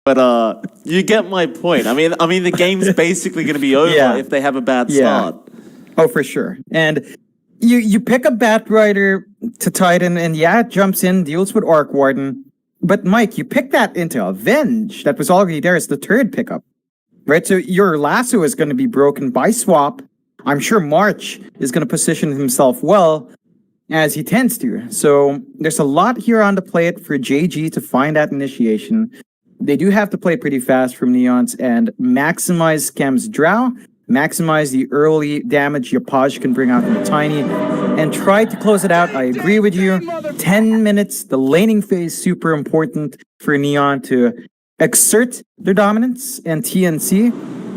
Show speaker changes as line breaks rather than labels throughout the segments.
But you get my point. I mean, the game's basically going to be over if they have a bad start.
Oh, for sure. And you pick a Batrider to Titan, and it jumps in, deals with Arc Warden. But Mike, you pick that into Avenge. That was already there as the third pickup, right? So your lasso is going to be broken by swap. I'm sure March is going to position himself well, as he tends to. So there's a lot here on the plate for JG to find that initiation. They do have to play pretty fast from Neons and maximize Scam's Drow, maximize the early damage Yapaj can bring out from the Tiny, and try to close it out. I agree with you. 10 minutes, the laning phase, super important for Neon to exert their dominance, and TNC,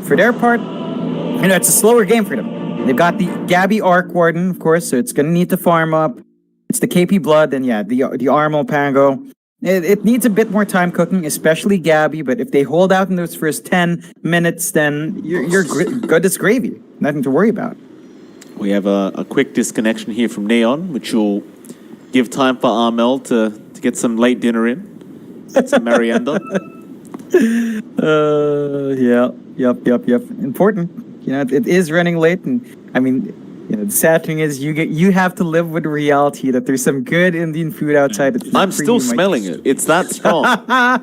for their part, it's a slower game for them. They've got the Gabby Arc Warden, of course, so it's going to need to farm up. It's the KP Blood, and the Armo Pango. It needs a bit more time cooking, especially Gabby, but if they hold out in those first 10 minutes, then you're good as gravy. Nothing to worry about.
We have a quick disconnection here from Neon, which will give time for Armel to get some late dinner in. Some merienda.
Yep. Important. It is running late, and I mean, the sad thing is you have to live with the reality that there's some good Indian food outside.
I'm still smelling it. It's that strong. I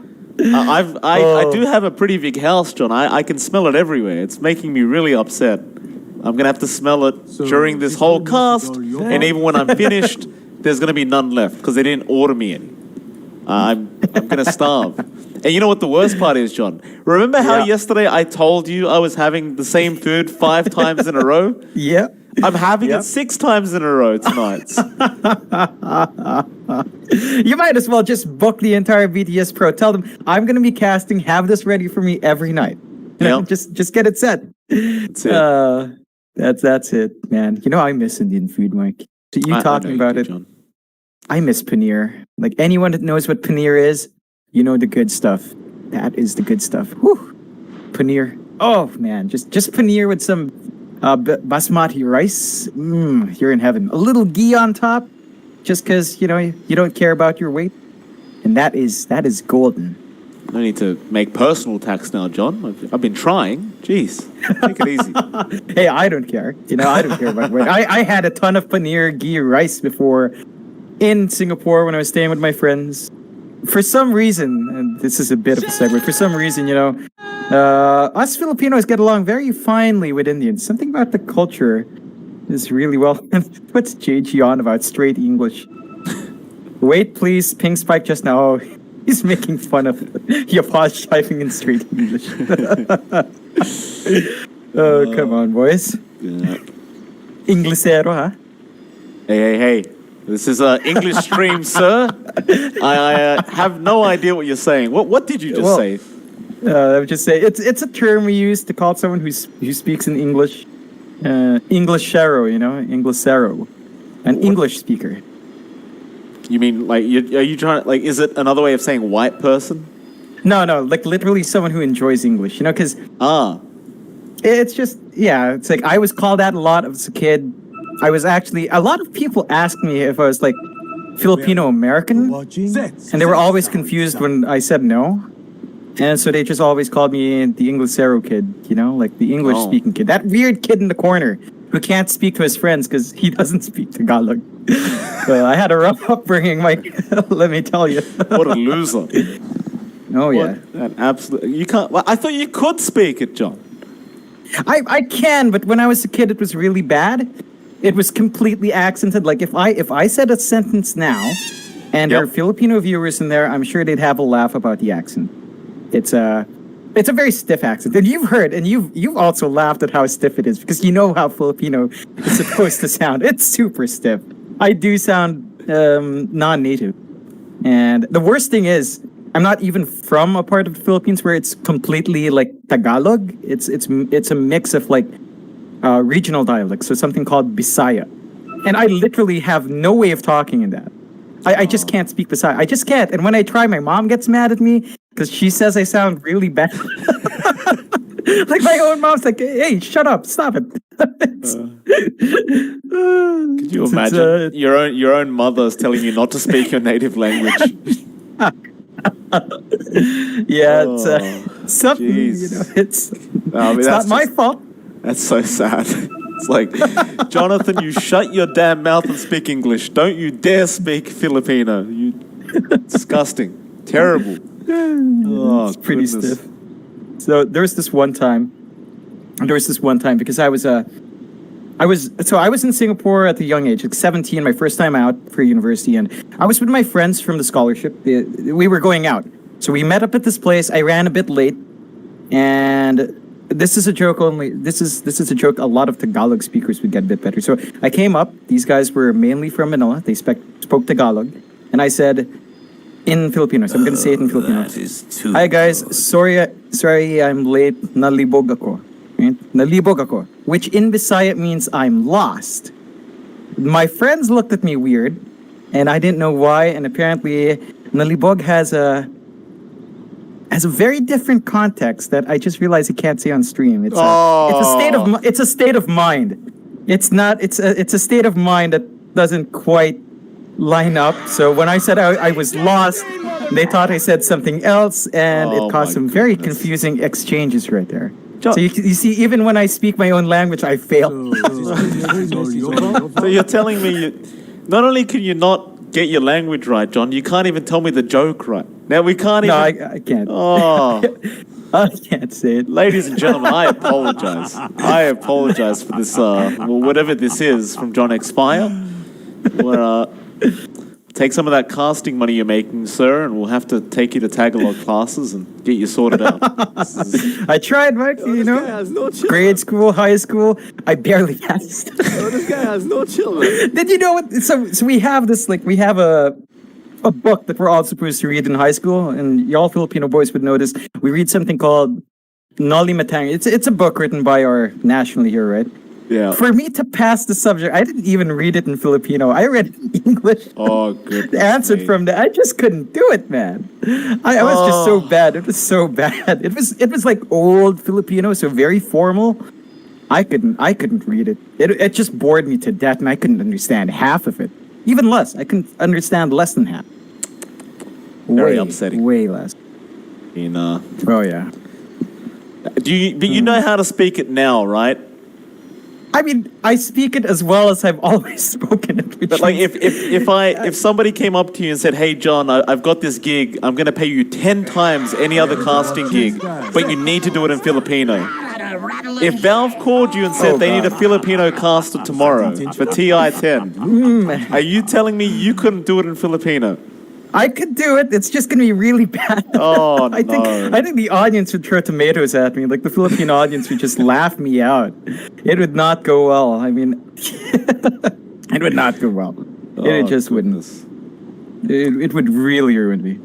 do have a pretty big house, John. I can smell it everywhere. It's making me really upset. I'm gonna have to smell it during this whole cast, and even when I'm finished, there's gonna be none left because they didn't order me any. I'm gonna starve. And you know what the worst part is, John? Remember how yesterday I told you I was having the same food 5 times in a row?
Yeah.
I'm having it 6 times in a row tonight.
You might as well just book the entire BTS Pro. Tell them, I'm going to be casting, have this ready for me every night. Just get it set.
That's it.
That's it, man. I miss Indian food, Mike. So you talking about it.
John.
I miss paneer. Like anyone that knows what paneer is, the good stuff. That is the good stuff. Whew. Paneer. Oh, man. Just paneer with some basmati rice. You're in heaven. A little ghee on top, just because, you don't care about your weight. And that is golden.
No need to make personal attacks now, John. I've been trying. Jeez. Take it easy.
Hey, I don't care. I don't care about weight. I had a ton of paneer ghee rice before in Singapore when I was staying with my friends. For some reason, and this is a bit of a segue, for some reason, us Filipinos get along very finely with Indians. Something about the culture is really well. What's JG on about straight English? Wait, please, Pink Spike just now. Oh, he's making fun of Yapaj typing in straight English. Oh, come on, boys.
Yeah.
Inglesero, huh?
Hey. This is an English stream, sir. I have no idea what you're saying. What did you just say?
I would just say it's a term we use to call someone who speaks in English. Englishero, Inglesero. An English speaker.
You mean, are you trying, is it another way of saying white person?
No, like literally someone who enjoys English, because... It's just, it's like I was called that a lot as a kid. I was actually, a lot of people asked me if I was like Filipino American, and they were always confused when I said no. And so they just always called me the Inglesero kid, like the English speaking kid. That weird kid in the corner who can't speak to his friends because he doesn't speak Tagalog. I had a rough upbringing, Mike, let me tell you.
What a loser.
Oh, yeah.
Absolutely. You can't, I thought you could speak it, John.
I can, but when I was a kid, it was really bad. It was completely accented. Like if I said a sentence now, and there are Filipino viewers in there, I'm sure they'd have a laugh about the accent. It's a very stiff accent, and you've heard, and you've also laughed at how stiff it is because you know how Filipino is supposed to sound. It's super stiff. I do sound non-native, and the worst thing is I'm not even from a part of the Philippines where it's completely like Tagalog. It's a mix of like regional dialects, so something called Bisaya. And I literally have no way of talking in that. I just can't speak Bisaya. I just can't. And when I try, my mom gets mad at me because she says I sound really bad. Like my own mom's like, hey, shut up, stop it.
Could you imagine your own mother's telling you not to speak your native language?
Yeah, it's something.
jeez.
You know, it's
I mean,
it's not
that's
my
just-
fault.
That's so sad. It's like, Jonathan, you shut your damn mouth and speak English. Don't you dare speak Filipino. You disgusting, terrible. Oh,
It's pretty
goodness.
stiff. So there was this one time. Because I was in Singapore at a young age, like 17, my first time out for university, and I was with my friends from the scholarship. We were going out, so we met up at this place. I ran a bit late, and this is a joke only. This is a joke. A lot of Tagalog speakers would get a bit better. So I came up. These guys were mainly from Manila. They spoke Tagalog, and I said in Filipino. So I'm gonna say it in Filipino. Hi guys, sorry, I'm late. Nalibog ako. Right? Nalibog ako, which in Bisaya means I'm lost. My friends looked at me weird, and I didn't know why. And apparently, nalibog has a very different context that I just realized I can't say on stream. It's a state of mind. It's a state of mind that doesn't quite line up. So when I said I was lost, they thought I said something else, and it caused some very confusing exchanges right there. So you see, even when I speak my own language, I fail.
So you're telling me not only can you not get your language right, John, you can't even tell me the joke right. Now we can't
No,
even.
I can't.
Oh,
I can't say it.
ladies and gentlemen, I apologize. I apologize for this. Whatever this is from John Expire. Where take some of that casting money you're making, sir, and we'll have to take you to Tagalog classes and get you sorted out.
I tried, Mike. You know, grade school, high school, I barely passed.
This guy has no children.
Did you know what? So we have this, like, we have a book that we're all supposed to read in high school, and y'all Filipino boys would know this. We read something called Noli Me Tangere. It's a book written by our national hero, right?
Yeah.
For me to pass the subject, I didn't even read it in Filipino. I read it in English.
Oh, good.
Answered from that. I just couldn't do it, man. I was just so bad. It was so bad. It was like old Filipino, so very formal. I couldn't read it. It just bored me to death, and I couldn't understand half of it. Even less. I couldn't understand less than half.
Very upsetting.
Way less. Oh yeah.
But you know how to speak it now, right?
I mean, I speak it as well as I've always spoken it.
But like, if somebody came up to you and said, "Hey, John, I've got this gig. I'm going to pay you 10 times any other casting gig, but you need to do it in Filipino." If Valve called you and said they need a Filipino caster tomorrow for TI-10, are you telling me you couldn't do it in Filipino?
I could do it. It's just gonna be really bad.
Oh,
I think the audience would throw tomatoes at me. Like the Filipino audience would just laugh me out. It would not go well. I mean, it would not go well. It just wouldn't. It would really ruin me.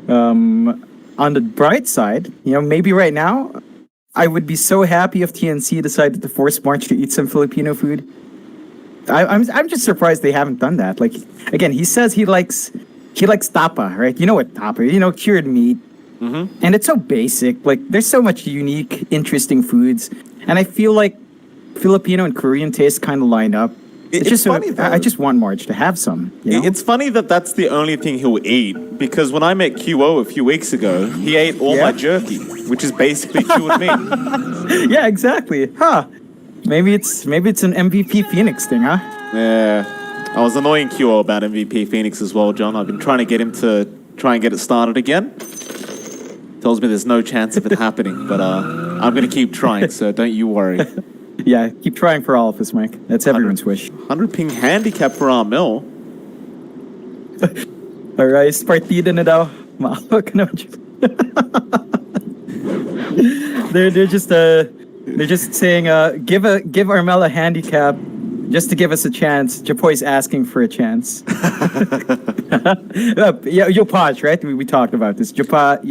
On the bright side, maybe right now, I would be so happy if TNC decided to force March to eat some Filipino food. I'm just surprised they haven't done that. Like, again, he says he likes tapa, right? You know what tapa? Cured meat. Mm-hmm. And it's so basic. Like, there's so much unique, interesting foods, and I feel like Filipino and Korean taste kind of line up. It's just funny. I just want Marge to have some.
It's funny that that's the only thing he'll eat, because when I met QO a few weeks ago, he ate all my jerky, which is basically cured meat.
Yeah, exactly. Huh? Maybe it's an MVP Phoenix thing, huh?
Yeah. I was annoying QO about MVP Phoenix as well, John. I've been trying to get him to try and get it started again. Tells me there's no chance of it happening, but I'm going to keep trying, so don't you worry.
Yeah, keep trying for all of us, Mike. That's everyone's wish.
100 ping handicap for our mill.
Alright, partida na daw. Maawa ka naman. They're just saying, give Armel a handicap just to give us a chance. Japoy's asking for a chance. Yopaj, right? We talked about this. Yopaj,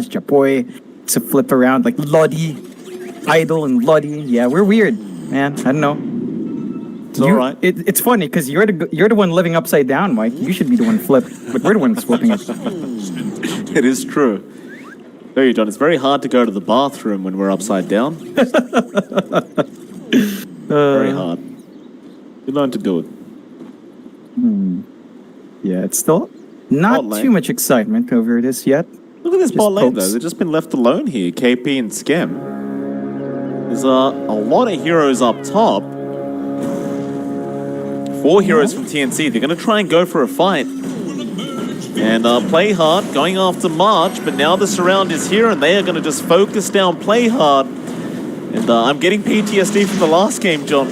Japoy. It's a flip around like Lodi, Idol, and Lodi. Yeah, we're weird, man. I don't know.
It's all right.
It's funny because you're the one living upside down, Mike. You should be the one flipped, but we're the ones flipping it.
It is true. There you, John. It's very hard to go to the bathroom when we're upside down. Very hard. You learn to do it.
Yeah, it's still Not
lane.
too much excitement over this yet.
Look at this
Just
bot lane, though.
pokes.
They've just been left alone here, KP and Scam. There's a lot of heroes up top. 4 heroes from TNC. They're going to try and go for a fight. And play hard, going after March, but now the surround is here and they are going to just focus down play hard. And I'm getting PTSD from the last game, John.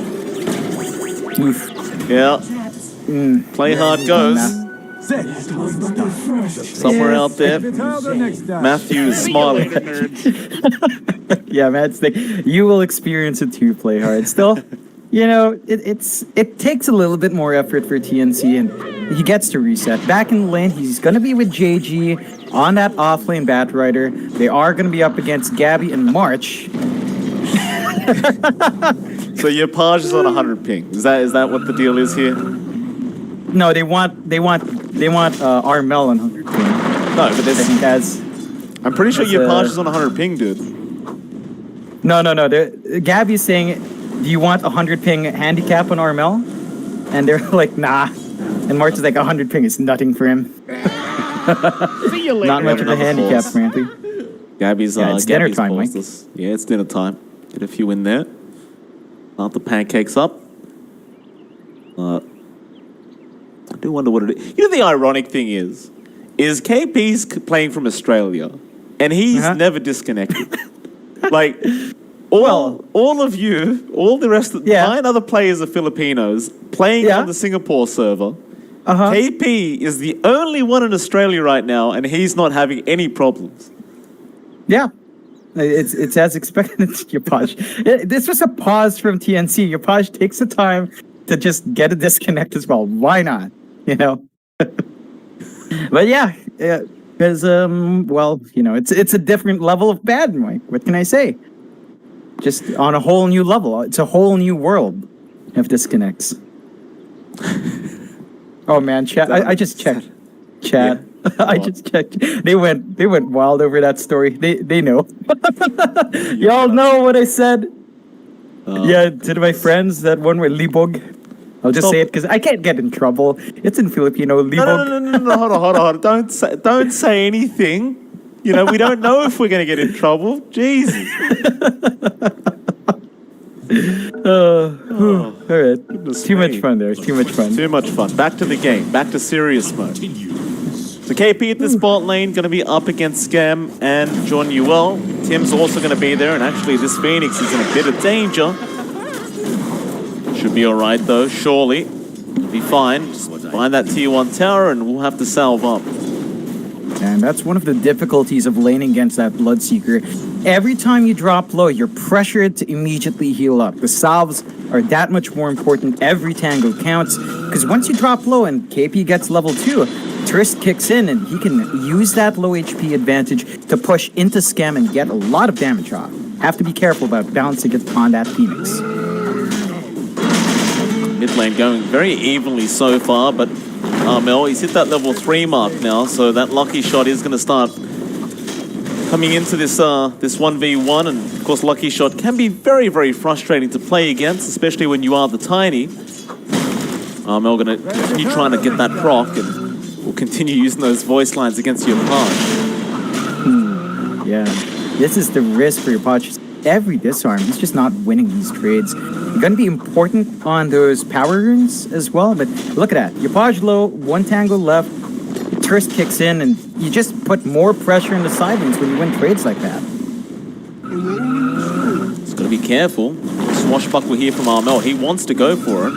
Oof.
Yeah. Play hard goes. Somewhere out there. Matthew is smiling.
Yeah, man, you will experience it too, play hard. Still, you know, it takes a little bit more effort for TNC, and he gets to reset. Back in the lane, he's going to be with JG on that off-lane Batrider. They are going to be up against Gabby and March.
So your Page is on 100 ping. Is that what the deal is here?
No, they want Armel on 100 ping.
No, but
I think
I'm pretty sure your Page is on 100 ping, dude.
No. Gabby's saying, do you want 100 ping handicap on Armel? And they're like, nah. And March is like, 100 ping is nothing for him.
See you later.
Not much of a handicap, frankly.
Gabby's
it's dinner
Gabby's
time, Mike.
this. Yeah, it's dinner time. Get a few in there. Start the pancakes up. I do wonder what it is. You know, the ironic thing is KP's playing from Australia, and he's never disconnected. Like, all of you, all the rest of 9 other players are Filipinos playing on the Singapore server. KP is the only one in Australia right now, and he's not having any problems.
Yeah. It's as expected, Yapaj. This was a pause from TNC. Yapaj takes the time to just get a disconnect as well. Why not? You know? But yeah, because, well, you know, it's a different level of bad, Mike. What can I say? Just on a whole new level. It's a whole new world of disconnects. Oh, man, chat. I just checked. Chat. Yeah. I just checked. They went wild over that story. They know. Y'all know what I said. Yeah, to my friends, that one with Libog. I'll just say it because I can't get in trouble. It's in Filipino. Libog.
No. Hold on. Don't say anything. You know, we don't know if we're going to get in trouble. Jesus.
All right. Too much fun there. Too much fun.
Too much fun. Back to the game. Back to serious mode. So KP at the spot lane, going to be up against Scam and John Newell. Tim's also going to be there, and actually this Phoenix is in a bit of danger. Should be alright though, surely. Be fine. Just find that tier 1 tower and we'll have to salve up.
And that's one of the difficulties of laning against that Bloodseeker. Every time you drop low, you're pressured to immediately heal up. The salves are that much more important. Every tango counts. Because once you drop low and KP gets level 2, Trist kicks in and he can use that low HP advantage to push into Scam and get a lot of damage off. Have to be careful about bouncing it on that Phoenix.
Mid lane going very evenly so far, but Mel, he's hit that level 3 mark now, so that lucky shot is going to start coming into this 1v1, and of course lucky shot can be very, very frustrating to play against, especially when you are the tiny. Mel going to continue trying to get that proc, and we'll continue using those voice lines against your Page.
Yeah, this is the risk for your Page. Every disarm, he's just not winning these trades. You're going to be important on those power runes as well, but look at that. Your Page low, 1 tango left, Trist kicks in, and you just put more pressure in the sidelines when you win trades like that.
Just got to be careful. Swashbuckle here from Armel. He wants to go for it.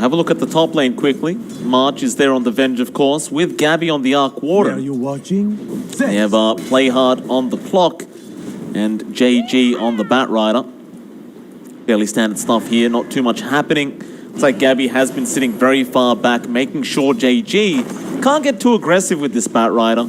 Have a look at the top lane quickly. March is there on the Venge, of course, with Gabby on the Arc Warden.
Are you watching?
They have Play Hard on the clock and JG on the Batrider. Fairly standard stuff here, not too much happening. It's like Gabby has been sitting very far back, making sure JG can't get too aggressive with this Batrider.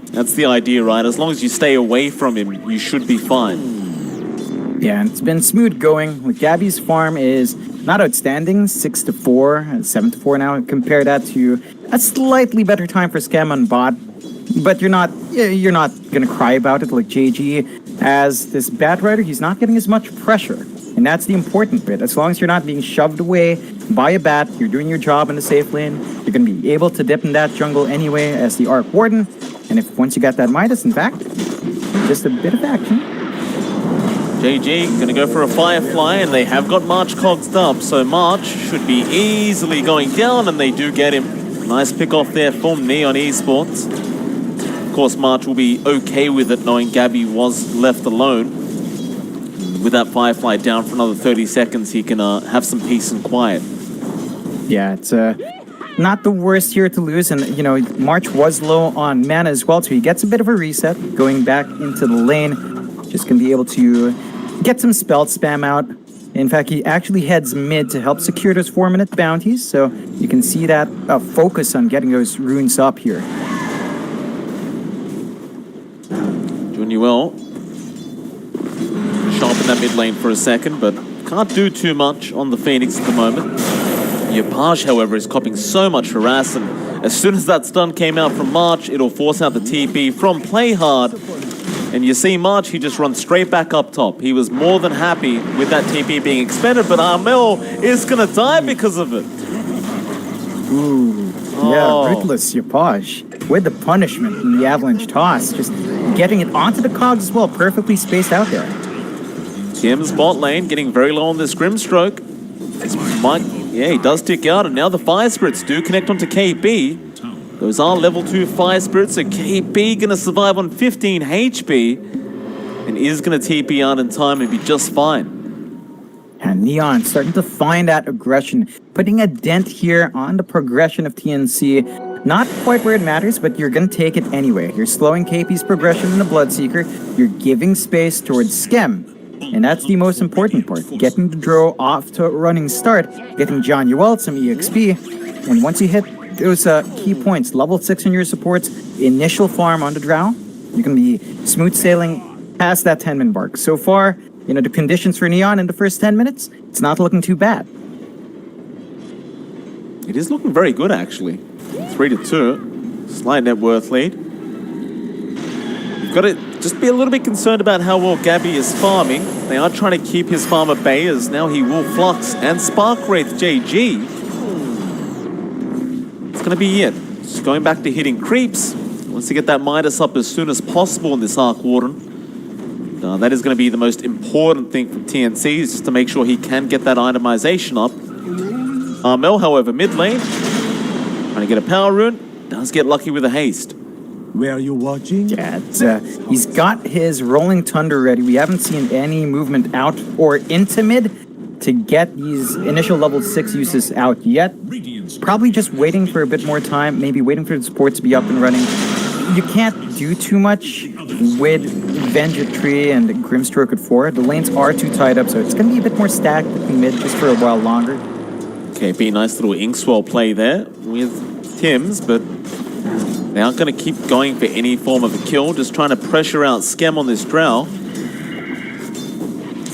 That's the idea, right? As long as you stay away from him, you should be fine.
Yeah, and it's been smooth going. Like Gabby's farm is not outstanding, 6-4, 7-4 now. Compare that to a slightly better time for Scam on bot. But you're not gonna cry about it like JG. As this Batrider, he's not getting as much pressure. And that's the important bit. As long as you're not being shoved away by a bat, you're doing your job in the safe lane, you're going to be able to dip in that jungle anyway as the Arc Warden. And if once you got that Midas, in fact, just a bit of action.
JG going to go for a Firefly, and they have got March cogsed up, so March should be easily going down, and they do get him. Nice pick off there from Neon Esports. Of course, March will be okay with it, knowing Gabby was left alone. With that Firefly down for another 30 seconds, he can have some peace and quiet.
Yeah, it's not the worst here to lose. And, you know, March was low on mana as well, so he gets a bit of a reset going back into the lane. Just going to be able to get some spell spam out. In fact, he actually heads mid to help secure those 4-minute bounties. So you can see that focus on getting those runes up here.
Junuel sharp in that mid lane for a second, but can't do too much on the Phoenix at the moment. Yopaj, however, is copping so much harass, and as soon as that stun came out from March, it'll force out the TP from Play Hard. And you see March, he just runs straight back up top. He was more than happy with that TP being expended, but Armel is going to die because of it.
Ooh, yeah, ruthless Yopaj with the punishment in the Avalanche toss. Just getting it onto the cogs as well, perfectly spaced out there.
Kim's bot lane getting very low on this Grimstroke. Yeah, he does tick out, and now the Fire Spirits do connect onto KB. Those are level 2 Fire Spirits, so KB gonna survive on 15 HP and is gonna TP out in time and be just fine.
And Neon starting to find that aggression, putting a dent here on the progression of TNC. Not quite where it matters, but you're gonna take it anyway. You're slowing KP's progression in the Bloodseeker, you're giving space towards Skem. And that's the most important part, getting the Drow off to a running start, getting John Yuel some EXP, and once you hit those key points, level 6 in your supports, initial farm on the Drow, you can be smooth sailing past that 10-minute mark. So far, you know, the conditions for Neon in the first 10 minutes, it's not looking too bad.
It is looking very good, actually. 3-2, slight net worth lead. You've got to just be a little bit concerned about how well Gabby is farming. They are trying to keep his farm at bay, as now he will Flux and Spark Wraith JG. It's going to be it. Just going back to hitting creeps. Wants to get that Midas up as soon as possible in this Arc Warden. That is going to be the most important thing from TNC, is just to make sure he can get that itemization up. Armel, however, mid lane, trying to get a power rune, does get lucky with a haste.
Where are you watching?
Yeah, he's got his Rolling Thunder ready. We haven't seen any movement out or into mid to get these initial level 6 uses out yet. Probably just waiting for a bit more time, maybe waiting for the support to be up and running. You can't do too much with Venge at 3 and Grimstroke at 4. The lanes are too tied up, so it's going to be a bit more stacked in mid just for a while longer.
Okay, be a nice little Inkswell play there with Tims, but they aren't going to keep going for any form of a kill, just trying to pressure out Skem on this Drow.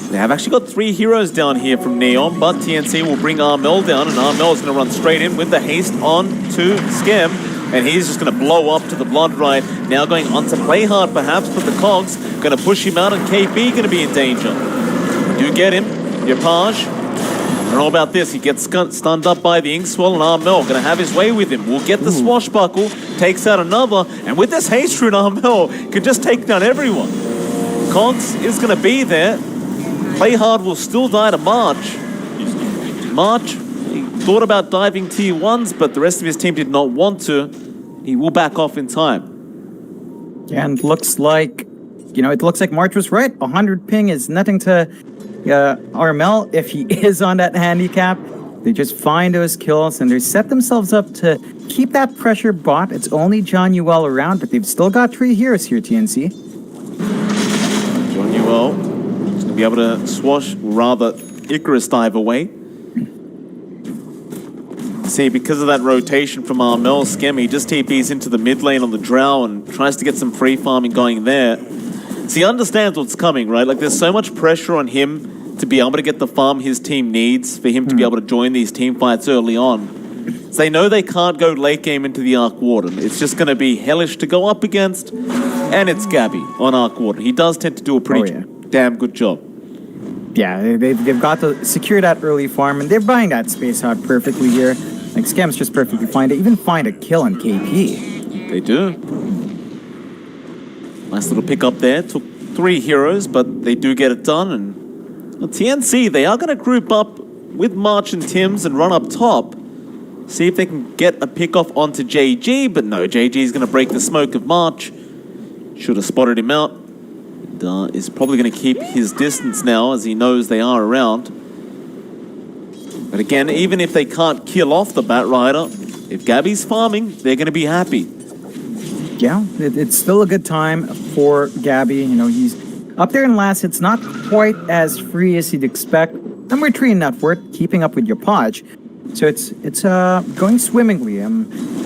They have actually got 3 heroes down here from Neon, but TNC will bring Armel down, and Armel is going to run straight in with the haste on to Skem, and he's just going to blow up to the Blood Ride. Now going on to Play Hard perhaps, but the Cogs going to push him out, and KB going to be in danger. Do get him, Yopaj. I don't know about this. He gets stunned up by the Inkswell, and Armel going to have his way with him. We'll get the Swashbuckle, takes out another, and with this haste rune, Armel can just take down everyone. Cogs is going to be there. Play Hard will still die to March. March, he thought about diving tier 1s, but the rest of his team did not want to. He will back off in time.
And looks like, you know, it looks like March was right. 100 ping is nothing to Armel if he is on that handicap. They just find those kills and they set themselves up to keep that pressure bot. It's only John Yuel around, but they've still got 3 heroes here, TNC.
John Yuel is going to be able to swash, rather Icarus dive away. See, because of that rotation from Armel, Skem, he just TPs into the mid lane on the Drow and tries to get some free farming going there. So he understands what's coming, right? Like, there's so much pressure on him to be able to get the farm his team needs for him to be able to join these team fights early on. So they know they can't go late game into the Arc Warden. It's just going to be hellish to go up against, and it's Gabby on Arc Warden. He does tend to do a pretty damn good job.
Yeah, they've got to secure that early farm, and they're buying that space out perfectly here. Like, Scam's just perfectly fine to even find a kill on KP.
They do. Nice little pick up there. Took 3 heroes, but they do get it done. And well, TNC, they are going to group up with March and Tims and run up top. See if they can get a pick off onto JG, but no, JG is going to break the smoke of March. Should have spotted him out. And, is probably going to keep his distance now as he knows they are around. But again, even if they can't kill off the Bat Rider, if Gabby's farming, they're going to be happy.
Yeah, it's still a good time for Gabby. You know, he's up there in last. It's not quite as free as you'd expect. Number 3 in net worth, keeping up with your Podge. So it's going swimmingly. I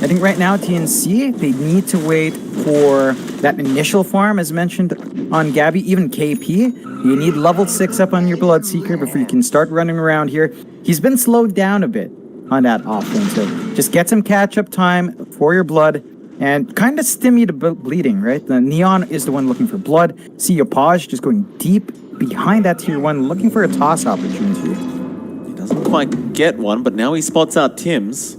think right now TNC, they need to wait for that initial farm, as mentioned on Gabby, even KP. You need level 6 up on your Bloodseeker before you can start running around here. He's been slowed down a bit on that offense, so just get some catch-up time for your Blood and kind of stimmy the bleeding, right? The Neon is the one looking for Blood. See your Podge just going deep behind that tier 1, looking for a toss opportunity.
Doesn't quite get one, but now he spots out Tims.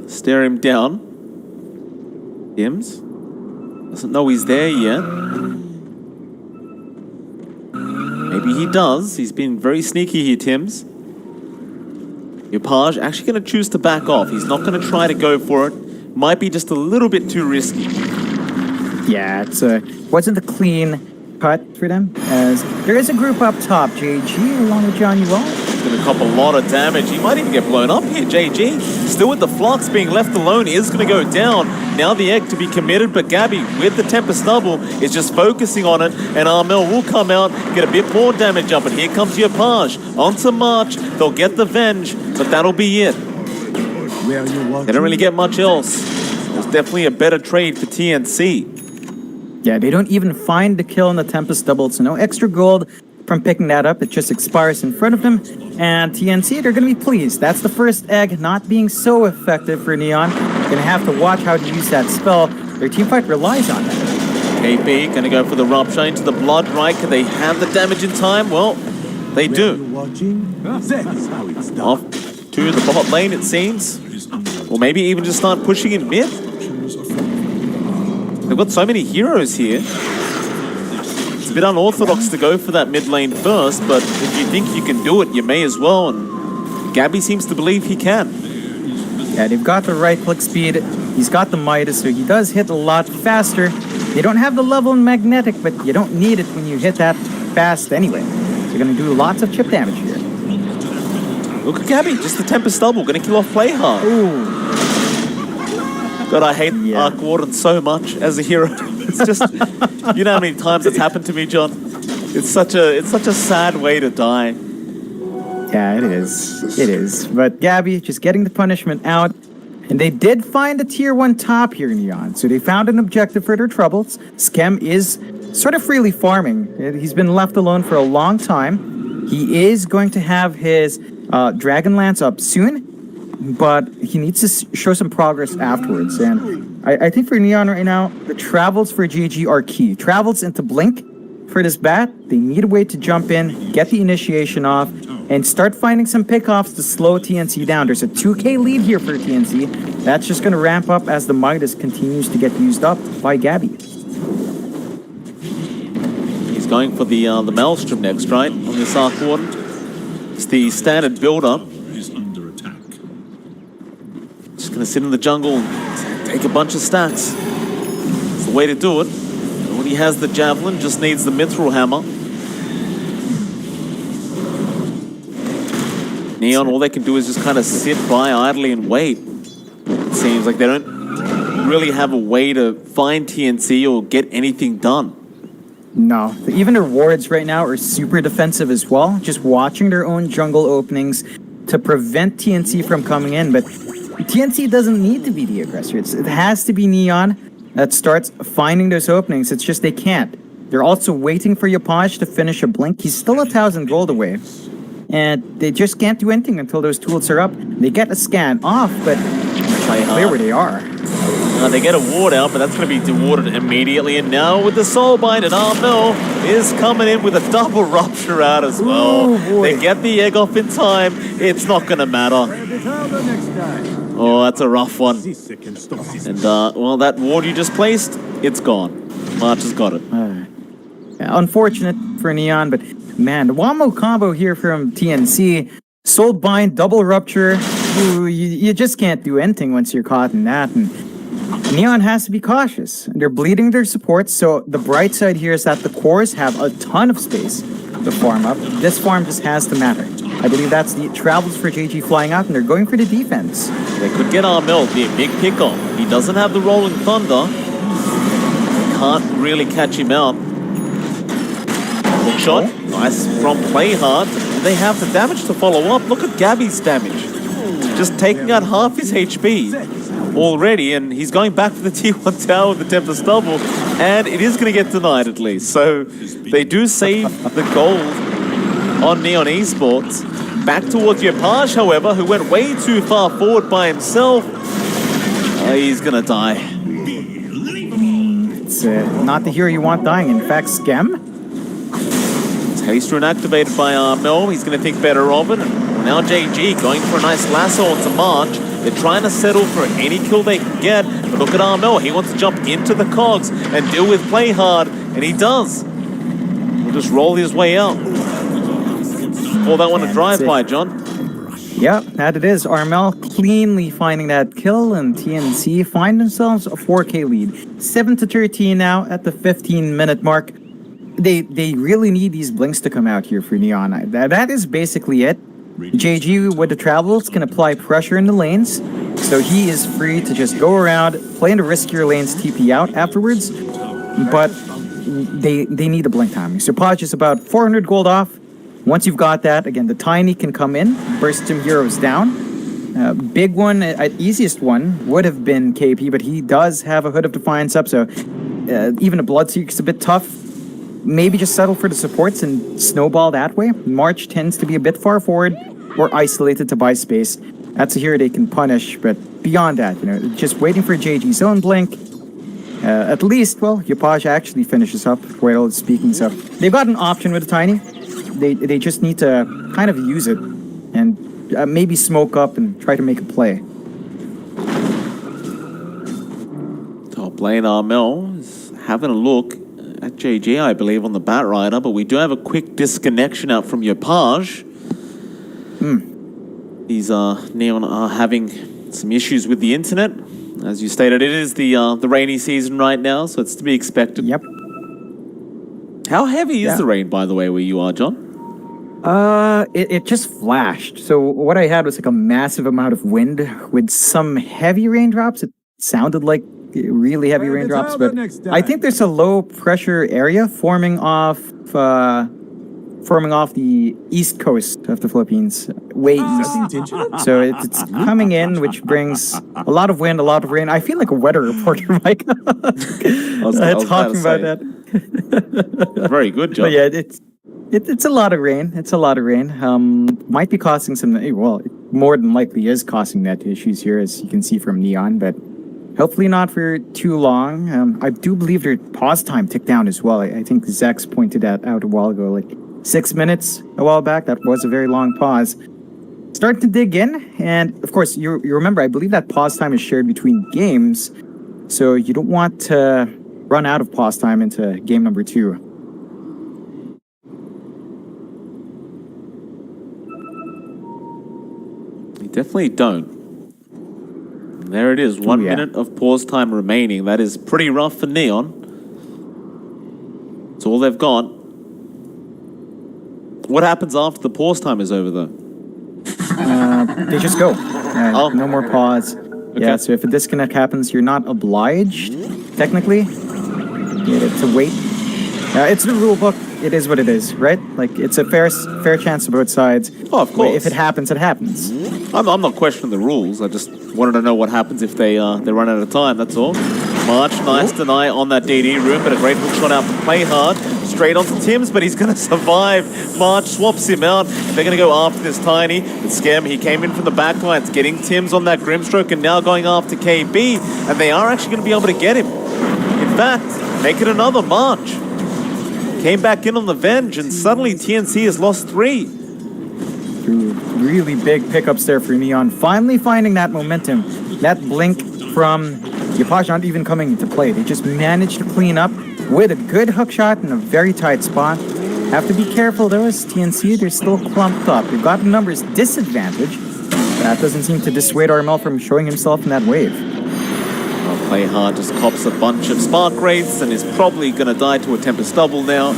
Stare him down. Tims doesn't know he's there yet. Maybe he does. He's been very sneaky here, Tims. Yopaj actually going to choose to back off. He's not going to try to go for it. Might be just a little bit too risky.
Yeah, it wasn't a clean cut for them, as there is a group up top. JG along with Johnny Wall.
He's going to cop a lot of damage. He might even get blown up here. JG still with the Flux being left alone is going to go down. Now the egg to be committed, but Gabby with the Tempest double is just focusing on it, and Armel will come out, get a bit more damage up, and here comes Yopaj onto March. They'll get the Venge, but that'll be it. They don't really get much else. It's definitely a better trade for TNC.
Yeah, they don't even find the kill on the Tempest double, so no extra gold from picking that up. It just expires in front of them. And TNC, they're going to be pleased. That's the first egg not being so effective for Neon. They're going to have to watch how to use that spell. Their teamfight relies on that.
KP going to go for the Rupture into the Blood, right? Can they have the damage in time? Well, they do. Off to the bot lane, it seems. Or maybe even just start pushing in mid. They've got so many heroes here. It's a bit unorthodox to go for that mid lane first, but if you think you can do it, you may as well. And Gabby seems to believe he can.
Yeah, they've got the right click speed. He's got the Midas, so he does hit a lot faster. They don't have the level in Magnetic, but you don't need it when you hit that fast anyway. So you're going to do lots of chip damage here.
Look at Gabby, just the Tempest double, going to kill off Playhard.
Ooh.
God, I hate Arc Warden so much as a hero. It's just, you know how many times it's happened to me, John? It's such a sad way to die.
Yeah, it is. It is. But Gabby just getting the punishment out. And they did find a tier 1 top here in Neon. So they found an objective for their troubles. Skem is sort of freely farming. He's been left alone for a long time. He is going to have his Dragonlance up soon. But he needs to show some progress afterwards. And I think for Neon right now, the travels for GG are key. Travels into Blink for this bat. They need a way to jump in, get the initiation off, and start finding some pickoffs to slow TNC down. There's a 2k lead here for TNC. That's just going to ramp up as the Midas continues to get used up by Gabby.
He's going for the Maelstrom next, right? On this Arc Warden. It's the standard build-up. Just gonna sit in the jungle and take a bunch of stacks. It's the way to do it. And when he has the Javelin, just needs the Mithril Hammer. Neon, all they can do is just kind of sit by idly and wait. It seems like they don't really have a way to find TNC or get anything done.
No, even their wards right now are super defensive as well. Just watching their own jungle openings to prevent TNC from coming in, but TNC doesn't need to be the aggressor. It has to be Neon that starts finding those openings. It's just they can't. They're also waiting for Yopaj to finish a Blink. He's still 1,000 gold away. And they just can't do anything until those tools are up. They get a scan off, but clear where they are.
They get a ward out, but that's going to be dewarded immediately. And now with the Soulbind, and Armel is coming in with a double rupture out as well.
Ooh,
they get the egg off in time. It's not going to matter. Oh, that's a rough one. And, well, that ward you just placed, it's gone. March has got it.
Unfortunate for Neon, but man, the Wamo combo here from TNC. Soulbind, double rupture. You just can't do anything once you're caught in that. And Neon has to be cautious. They're bleeding their supports, so the bright side here is that the cores have a ton of space to farm up. This farm just has to matter. I believe that's the travels for JG flying out, and they're going for the defense.
They could get Armel, be a big pickoff. He doesn't have the Rolling Thunder. Can't really catch him out. Hook shot, nice from Playhard. They have the damage to follow up. Look at Gabby's damage. Just taking out half his HP already, and he's going back for the T1 tower with the Tempest double, and it is going to get denied at least. So they do save the gold on Neon Esports. Back towards Yopaj, however, who went way too far forward by himself. He's going to die.
It's not the hero you want dying. In fact, Scam.
Haste rune activated by Armel. He's going to think better of it. And now JG going for a nice lasso onto March. They're trying to settle for any kill they can get. But look at Armel. He wants to jump into the cogs and deal with play hard. And he does. He'll just roll his way out. Call that one a drive-by, John.
Yep, that it is. Armel cleanly finding that kill, and TNC find themselves a 4K lead. 7-13 now at the 15-minute mark. They really need these blinks to come out here for Neon. That is basically it. JG with the travels can apply pressure in the lanes, so he is free to just go around, play in the riskier lanes, TP out afterwards. But they need a blink timing. So Podge is about 400 gold off. Once you've got that, again, the Tiny can come in, burst some heroes down. Big one, easiest one, would have been KP, but he does have a Hood of Defiance up, so even a Bloodseeker's a bit tough. Maybe just settle for the supports and snowball that way. March tends to be a bit far forward or isolated to buy space. That's a hero they can punish, but beyond that, just waiting for JG's own blink. At least, well, Yopaj actually finishes up, Royal speaking, so they've got an option with the Tiny. They just need to kind of use it and maybe smoke up and try to make a play.
Top lane Armel is having a look at JG, I believe, on the Batrider, but we do have a quick disconnection out from Yopaj. These Neon are having some issues with the internet. As you stated, it is the rainy season right now, so it's to be expected.
Yep.
How heavy is the rain, by the way, where you are, John?
It just flashed. So what I had was like a massive amount of wind with some heavy raindrops. It sounded like really heavy raindrops, but I think there's a low pressure area forming off the east coast of the Philippines, way east. So it's coming in, which brings a lot of wind, a lot of rain. I feel like a weather reporter, Mike.
I was
talking about that.
Very good, John.
But yeah, it's a lot of rain. It's a lot of rain. Might be causing some. Well, it more than likely is causing net issues here, as you can see from Neon, but hopefully not for too long. I do believe their pause time ticked down as well. I think Zex pointed that out a while ago, like 6 minutes a while back. That was a very long pause. Starting to dig in, and of course, you remember, I believe that pause time is shared between games, so you don't want to run out of pause time into game number 2.
You definitely don't. There it is, 1 minute of pause time remaining. That is pretty rough for Neon. It's all they've got. What happens after the pause time is over, though?
They just go. No more pause. Okay. Yeah, so if a disconnect happens, you're not obliged, technically, to wait. It's the rule book. It is what it is, right? Like, it's a fair chance to both sides.
Oh, of course.
If it happens, it happens.
I'm not questioning the rules. I just wanted to know what happens if they run out of time, that's all. March, nice deny on that DD room, but a great hook shot out from Play Hard. Straight onto Tims, but he's going to survive. March swaps him out. They're going to go after this Tiny. But Skem, he came in from the back lines, getting Tims on that Grimstroke and now going after KB. And they are actually going to be able to get him. In fact, make it another March. Came back in on the Venge, and suddenly TNC has lost 3.
Really big pickups there for Neon. Finally finding that momentum. That blink from Yapaj not even coming into play. They just managed to clean up with a good hook shot in a very tight spot. Have to be careful though, as TNC, they're still clumped up. They've got a numbers disadvantage. That doesn't seem to dissuade Armel from showing himself in that wave.
Well, Play Hard just cops a bunch of Spark Wraiths and is probably going to die to a Tempest Double now.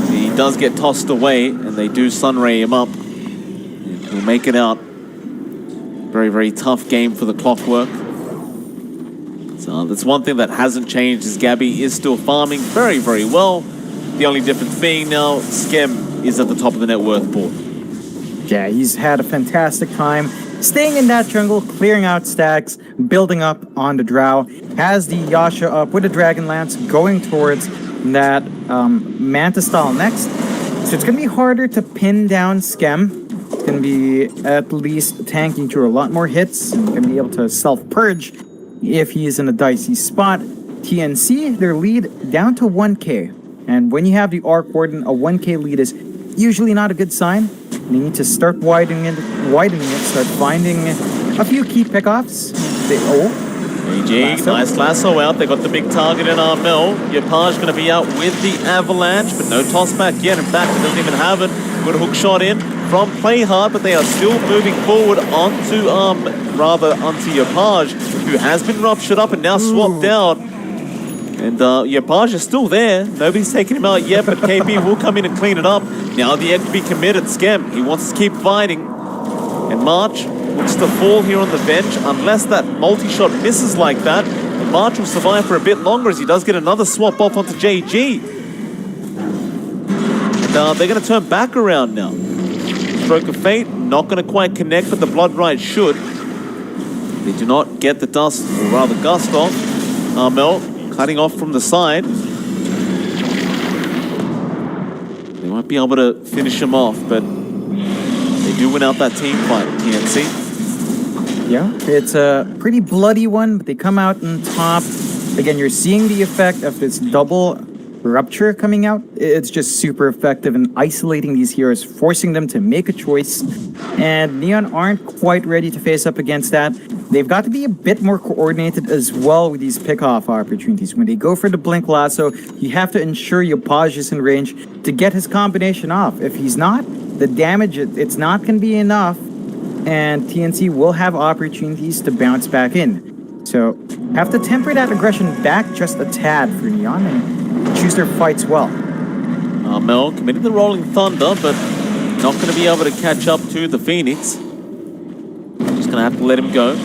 He does get tossed away, and they do Sunray him up. He'll make it out. Very, very tough game for the Clockwork. So that's one thing that hasn't changed, is Gabby is still farming very, very well. The only difference being now, Skem is at the top of the net worth board.
Yeah, he's had a fantastic time staying in that jungle, clearing out stacks, building up on the Drow. Has the Yasha up with the Dragon Lance, going towards that Manta style next. So it's going to be harder to pin down Skem. It's going to be at least tanking through a lot more hits and going to be able to self-purge if he's in a dicey spot. TNC, their lead down to 1k. And when you have the Arc Warden, a 1k lead is usually not a good sign. They need to start widening it, start finding a few key pickoffs.
EG, nice lasso out. They got the big target in Armel. Yapaj going to be out with the Avalanche, but no toss back yet. In fact, he doesn't even have it. Good hook shot in from Play Hard, but they are still moving forward onto Yapaj, who has been ruptured up and now swapped out. And Yapaj is still there. Nobody's taking him out yet, but KP will come in and clean it up. Now the egg to be committed. Skem, he wants to keep fighting. And March looks to fall here on the bench unless that multi-shot misses like that. And March will survive for a bit longer as he does get another swap off onto JG. And they're going to turn back around now. Stroke of Fate, not going to quite connect, but the Blood Ride should. They do not get the dust, or rather gust off. Armel cutting off from the side. They might be able to finish him off, but they do win out that team fight, TNC.
Yeah, it's a pretty bloody one, but they come out on top. Again, you're seeing the effect of this double rupture coming out. It's just super effective in isolating these heroes, forcing them to make a choice. And Neon aren't quite ready to face up against that. They've got to be a bit more coordinated as well with these pick-off opportunities. When they go for the Blink Lasso, you have to ensure Yapaj is in range to get his combination off. If he's not, the damage, it's not going to be enough. And TNC will have opportunities to bounce back in. So, have to temper that aggression back just a tad for Neon and choose their fights well.
Armel committing the Rolling Thunder, but not going to be able to catch up to the Phoenix. Just going to have to let him go.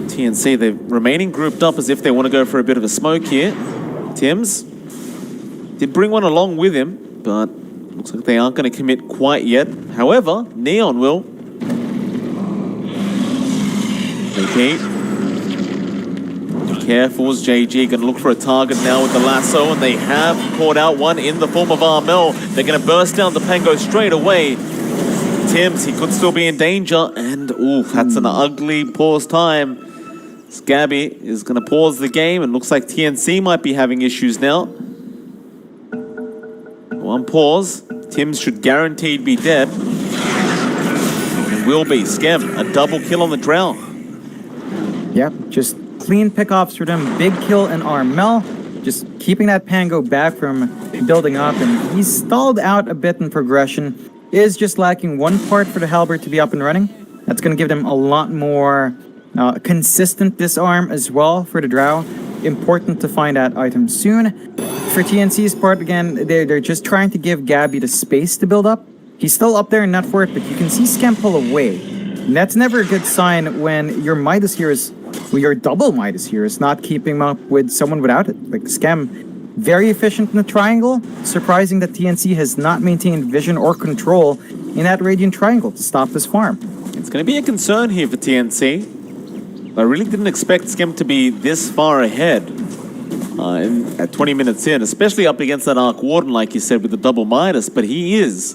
TNC, they're remaining grouped up as if they want to go for a bit of a smoke here. Tims did bring one along with him, but looks like they aren't going to commit quite yet. However, Neon will. JG. Be careful as JG going to look for a target now with the lasso, and they have caught out one in the form of Armel. They're going to burst down the Pango straight away. Tims, he could still be in danger, and ooh, that's an ugly pause time. Gabby is going to pause the game, and looks like TNC might be having issues now. One pause. Tims should guaranteed be dead. It will be. Skem, a double kill on the Drow.
Yep, just clean pickoffs for them. Big kill in Armel. Just keeping that Pango back from building up, and he's stalled out a bit in progression. Is just lacking one part for the Halberd to be up and running. That's going to give them a lot more consistent disarm as well for the Drow. Important to find that item soon. For TNC's part, again, they're just trying to give Gabby the space to build up. He's still up there in net worth, but you can see Skem pull away. And that's never a good sign when your Midas here is, well, your double Midas here is not keeping up with someone without it. Like Skem, very efficient in the triangle. Surprising that TNC has not maintained vision or control in that Radiant Triangle to stop this farm.
It's going to be a concern here for TNC. I really didn't expect Skem to be this far ahead at 20 minutes in, especially up against that Arc Warden, like you said, with the double Midas. But he is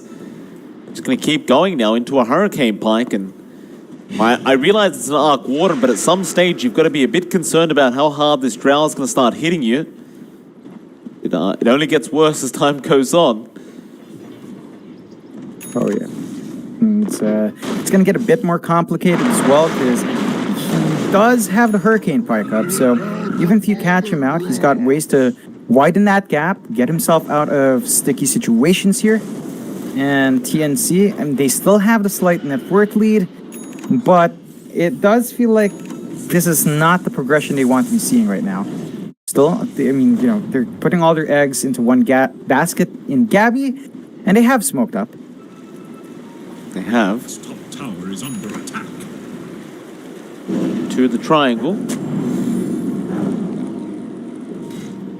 just going to keep going now into a Hurricane Pike. And I realize it's an Arc Warden, but at some stage you've got to be a bit concerned about how hard this Drow is going to start hitting you. It only gets worse as time goes on.
Oh, yeah. It's going to get a bit more complicated as well, because he does have the Hurricane Pike up, so even if you catch him out, he's got ways to widen that gap, get himself out of sticky situations here. And TNC, and they still have the slight net worth lead, but it does feel like this is not the progression they want to be seeing right now. Still, I mean, you know, they're putting all their eggs into one basket in Gabby, and they have smoked up.
They have.
This top tower is under attack.
To the triangle.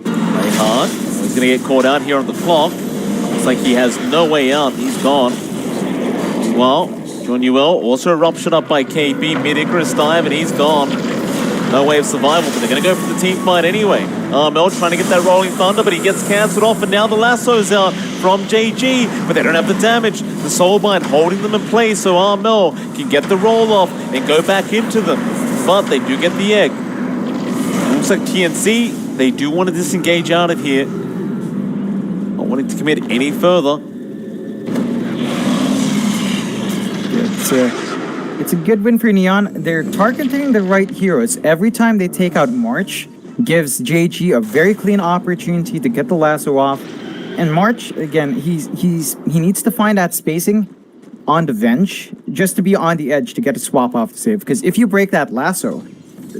Play hard. He's going to get caught out here on the clock. Looks like he has no way out. He's gone. Well, John Newell also ruptured up by KB. Mid-Icarus dive, and he's gone. No way of survival, but they're going to go for the team fight anyway. Mel trying to get that Rolling Thunder, but he gets cancelled off, and now the lasso's out from JG, but they don't have the damage. The Soulbind holding them in place, so Armel can get the roll off and go back into them. But they do get the egg. Looks like TNC, they do want to disengage out of here. Not wanting to commit any further.
It's a good win for Neon. They're targeting the right heroes. Every time they take out March, gives JG a very clean opportunity to get the lasso off. And March, again, he needs to find that spacing on the Venge just to be on the edge to get a swap off the save. Because if you break that lasso,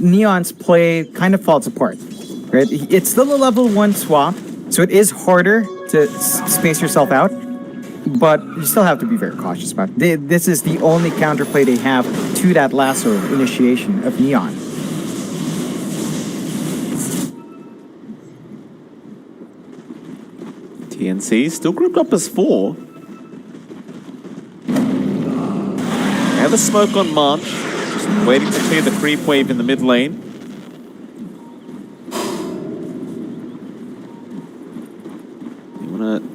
Neon's play kind of falls apart. Right? It's still a level 1 swap, so it is harder to space yourself out. But you still have to be very cautious about it. This is the only counterplay they have to that lasso initiation of Neon.
TNC still grouped up as 4. They have a smoke on March, just waiting to clear the creep wave in the mid lane. You want to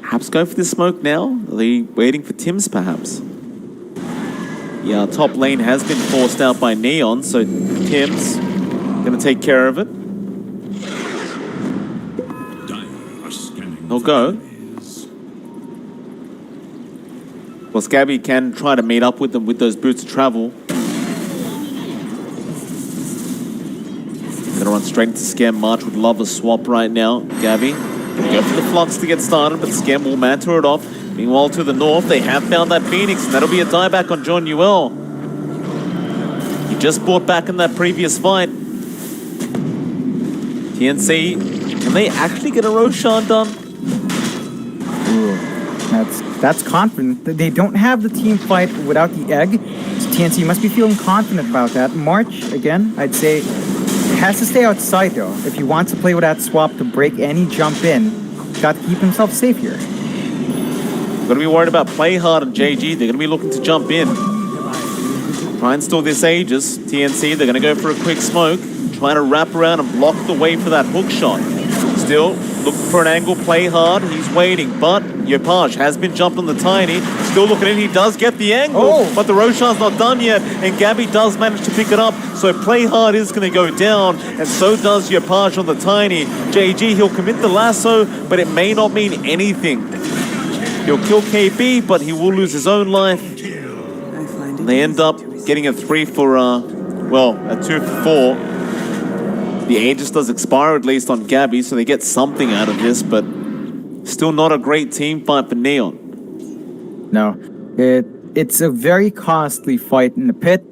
perhaps go for this smoke now? Are they waiting for Tim's perhaps? Yeah, top lane has been forced out by Neon, so Tim's going to take care of it. He'll go. Well, Scabby can try to meet up with them with those boots of travel. Gonna run straight into Scam. March would love a swap right now. Gabby gonna go for the flux to get started, but Scam will mantle it off. Meanwhile, to the north, they have found that Phoenix, and that'll be a dieback on John Newell. He just brought back in that previous fight. TNC, can they actually get a Roshan done?
That's confident. They don't have the team fight without the egg. So TNC must be feeling confident about that. March, again, I'd say, has to stay outside though. If he wants to play with that swap to break any jump in, got to keep himself safe here.
Gonna be worried about play hard and JG. They're gonna be looking to jump in. Try and stall this Aegis. TNC, they're gonna go for a quick smoke. Trying to wrap around and block the way for that hook shot. Still looking for an angle, play hard. He's waiting, but Yopaj has been jumped on the Tiny. Still looking in, he does get the angle, but the Roshan's not done yet, and Gabby does manage to pick it up, so play hard is going to go down, and so does Yopaj on the Tiny. JG, he'll commit the lasso, but it may not mean anything. He'll kill KB, but he will lose his own life. And they end up getting a 3 for, a 2 for 4. The Aegis does expire at least on Gabby, so they get something out of this, but still not a great team fight for Neon.
No, it's a very costly fight in the pit.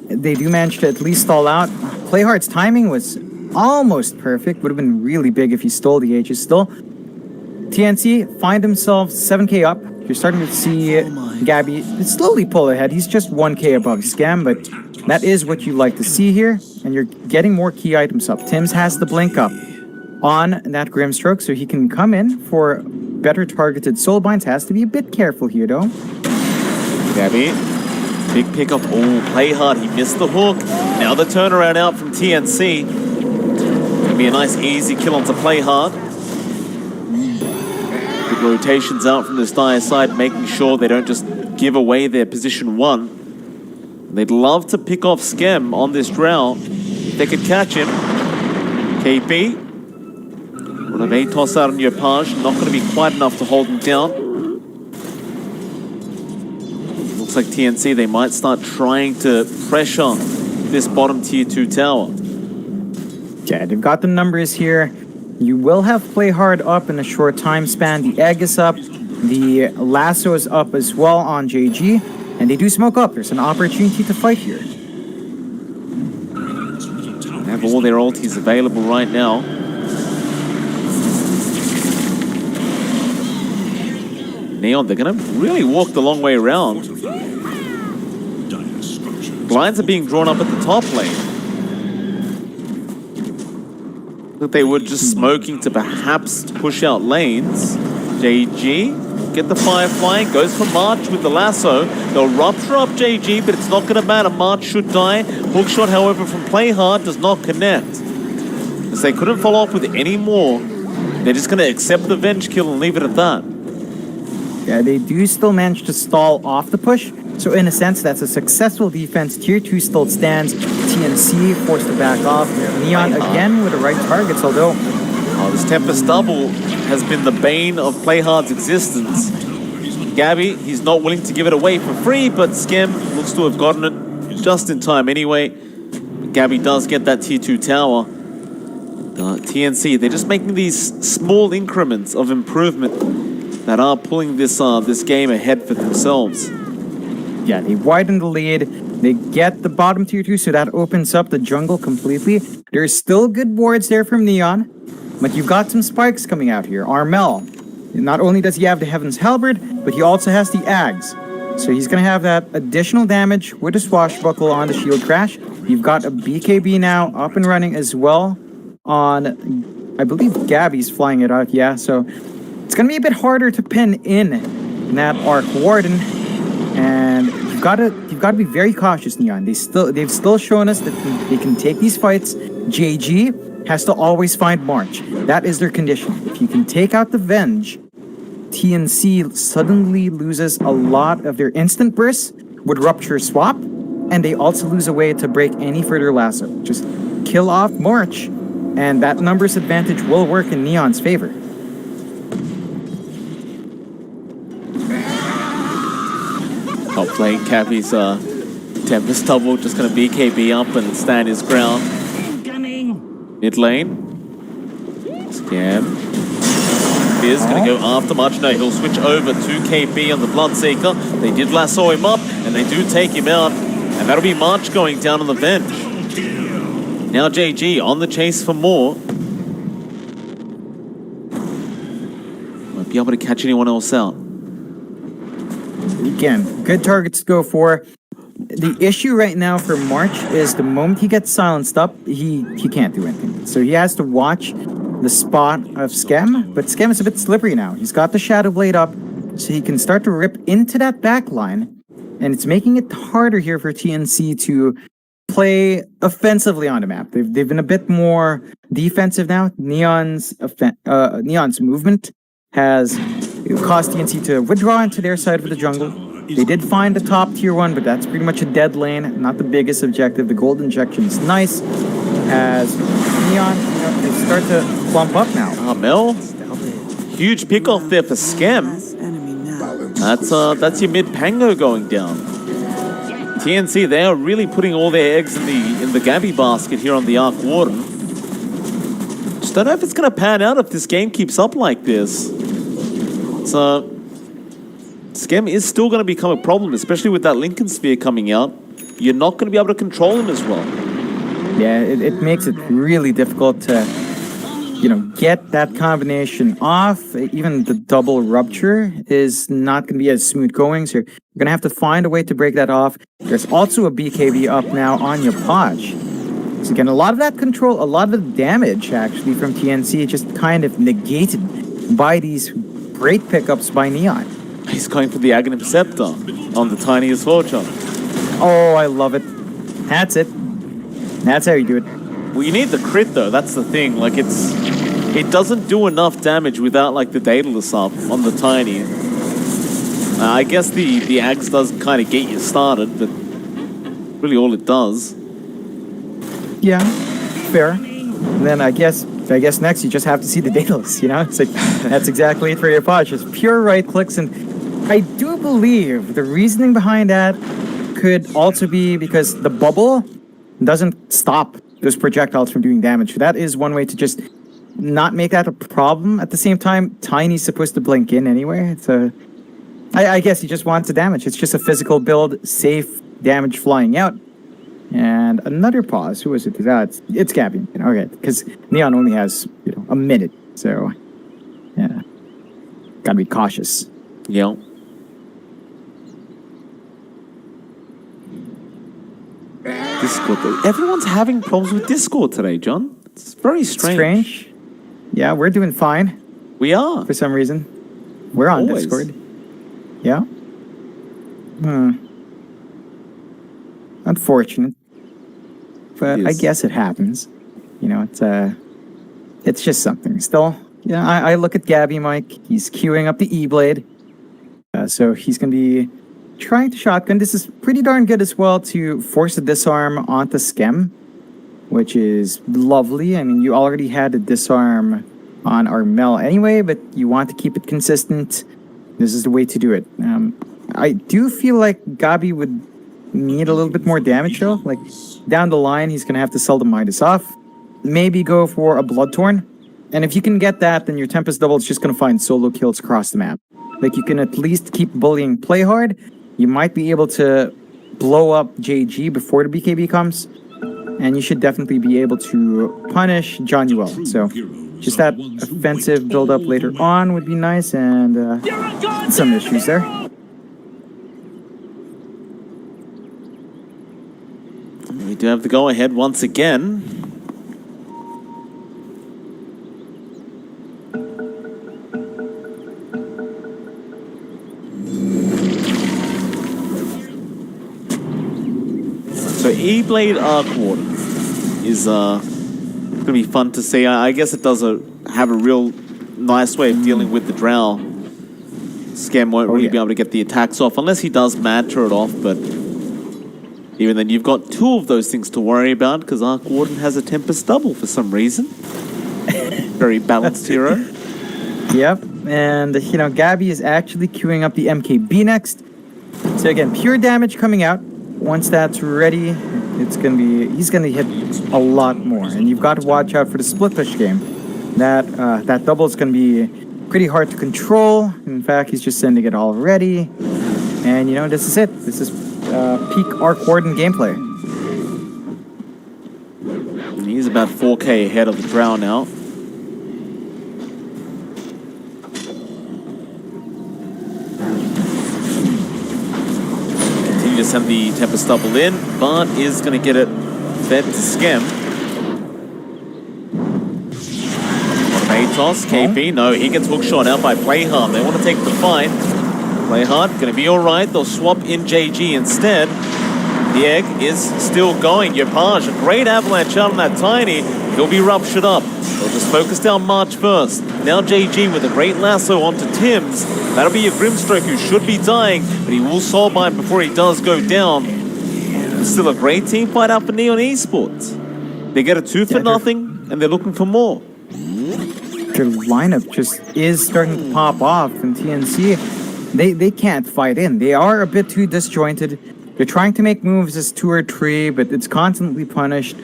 They do manage to at least stall out. Playhard's timing was almost perfect. Would have been really big if he stole the Aegis still. TNC find himself 7k up. You're starting to see Gabby slowly pull ahead. He's just 1k above Scam, but that is what you like to see here, and you're getting more key items up. Tim's has the blink up on that Grimstroke, so he can come in for better targeted soulbinds. Has to be a bit careful here, though.
Gabby, big pickup. Oh, play hard. He missed the hook. Now the turnaround out from TNC. Gonna be a nice easy kill onto Play Hard. Good rotations out from this dire side, making sure they don't just give away their position 1. They'd love to pick off Skem on this drow. If they could catch him. KP. One of a toss out on your page. Not going to be quite enough to hold him down. Looks like TNC, they might start trying to pressure this bottom tier 2 tower.
Yeah, they've got the numbers here. You will have Play Hard up in a short time span. The egg is up. The lasso is up as well on JG. And they do smoke up. There's an opportunity to fight here.
They have all their ultis available right now. Neon, they're going to really walk the long way around. Blinds are being drawn up at the top lane. Look, they were just smoking to perhaps push out lanes. JG, get the fire flying, goes for March with the lasso. They'll rupture up JG, but it's not going to matter. March should die. Hookshot, however, from Play Hard does not connect. As they couldn't follow up with any more, they're just going to accept the Venge kill and leave it at that.
Yeah, they do still manage to stall off the push. So in a sense, that's a successful defense. Tier 2 still stands. TNC forced to back off. Neon again with the right targets, although...
Oh, this Tempest double has been the bane of Play Hard's existence. Gabby, he's not willing to give it away for free, but Skem looks to have gotten it just in time anyway. Gabby does get that tier 2 tower. TNC, they're just making these small increments of improvement that are pulling this game ahead for themselves.
Yeah, they widen the lead. They get the bottom tier 2, so that opens up the jungle completely. There's still good wards there from Neon, but you've got some spikes coming out here. Armel, not only does he have the Heaven's Halberd, but he also has the Ags. So he's going to have that additional damage with a swashbuckle on the shield crash. You've got a BKB now up and running as well on, I believe Gabby's flying it out, yeah. So it's going to be a bit harder to pin in that Arc Warden. And you've got to be very cautious, Neon. They've still shown us that they can take these fights. JG has to always find March. That is their condition. If you can take out the Venge, TNC suddenly loses a lot of their instant bursts with Rupture Swap, and they also lose a way to break any further lasso. Just kill off March, and that numbers advantage will work in Neon's favor.
Top lane, Cappy's Tempest double, just going to BKB up and stand his ground. Mid lane. Skem. Is going to go after March. No, he'll switch over to KP on the Bloodseeker. They did lasso him up, and they do take him out. And that'll be March going down on the bench. Now JG on the chase for more. Won't be able to catch anyone else out.
Again, good targets to go for. The issue right now for March is the moment he gets silenced up, he can't do anything. So he has to watch the spot of Skem, but Skem is a bit slippery now. He's got the Shadow Blade up, so he can start to rip into that back line, and it's making it harder here for TNC to play offensively on the map. They've been a bit more defensive now. Neon's movement has caused TNC to withdraw into their side of the jungle. They did find the top tier 1, but that's pretty much a dead lane, not the biggest objective. The gold injection is nice as Neon they start to bump up now.
Mel, huge pick off there for Skem. That's your mid Pango going down. TNC, they are really putting all their eggs in the Gabby basket here on the Arc Warden. Just don't know if it's going to pan out if this game keeps up like this. So Skem is still going to become a problem, especially with that Lincoln Sphere coming out. You're not going to be able to control him as well.
Yeah, it makes it really difficult to, get that combination off. Even the double rupture is not going to be as smooth going, so you're going to have to find a way to break that off. There's also a BKB up now on your Podge. So again, a lot of that control, a lot of the damage actually from TNC just kind of negated by these great pickups by Neon.
He's going for the Aghanim Scepter on the tiniest vulture.
Oh, I love it. That's it. That's how you do it.
Well, you need the crit though. That's the thing. Like it doesn't do enough damage without like the Daedalus up on the Tiny. I guess the axe does kind of get you started, but really all it does.
Yeah, fair. And then I guess next you just have to see the Daedalus, you know? It's like, that's exactly it for your pod. Just pure right clicks. And I do believe the reasoning behind that could also be because the bubble doesn't stop those projectiles from doing damage. So that is one way to just not make that a problem. At the same time, Tiny's supposed to blink in anyway. So I guess he just wants the damage. It's just a physical build, safe damage flying out. And another pause. Who is it? It's Gabby. Okay, because Neon only has a minute, so yeah, gotta be cautious.
Yeah. Discord. Everyone's having problems with Discord today, John. It's very strange.
Yeah, we're doing fine.
We are.
For some reason. We're on
Always.
Discord. Yeah. Unfortunate. But I guess it happens. It's just something. Still, I look at Gabby, Mike. He's queuing up the E-Blade. So he's going to be trying to shotgun. This is pretty darn good as well to force a disarm onto Skem, which is lovely. I mean, you already had a disarm on Armel anyway, but you want to keep it consistent. This is the way to do it. I do feel like Gabi would need a little bit more damage though. Like down the line, he's going to have to sell the Midas off. Maybe go for a Bloodthorn. And if you can get that, then your Tempest Double is just going to find solo kills across the map. Like you can at least keep bullying play hard. You might be able to blow up JG before the BKB comes. And you should definitely be able to punish John Uel. So just that offensive build-up later on would be nice. And some issues there.
We do have the go-ahead once again. So E-Blade Arc Warden is going to be fun to see. I guess it does have a real nice way of dealing with the Drow. Scam won't really be able to get the attacks off unless he does Mantra it off, but even then you've got two of those things to worry about because Arc Warden has a Tempest Double for some reason. Very balanced hero.
Yep, and Gabby is actually queuing up the MKB next. So again, pure damage coming out. Once that's ready, he's gonna hit a lot more, and you've got to watch out for the split push game. That double is gonna be pretty hard to control. In fact, he's just sending it already, and this is it. This is peak Arc Warden gameplay.
And he's about 4k ahead of the Drow now. Just send the Tempest Double in, but is going to get it fed to Skem. Atos, KP, no, he gets hookshot out by Playhard. They want to take the fight. Playhard going to be alright. They'll swap in JG instead. The egg is still going. Yopaj, a great avalanche out on that Tiny. He'll be ruptured up. They'll just focus down March first. Now JG with a great lasso onto Tim's. That'll be a Grimstroke who should be dying, but he will soulbind before he does go down. It's still a great team fight out for Neon Esports. They get a 2 for nothing, and they're looking for more.
Their lineup just is starting to pop off in TNC. They can't fight in. They are a bit too disjointed. They're trying to make moves as 2 or 3, but it's constantly punished.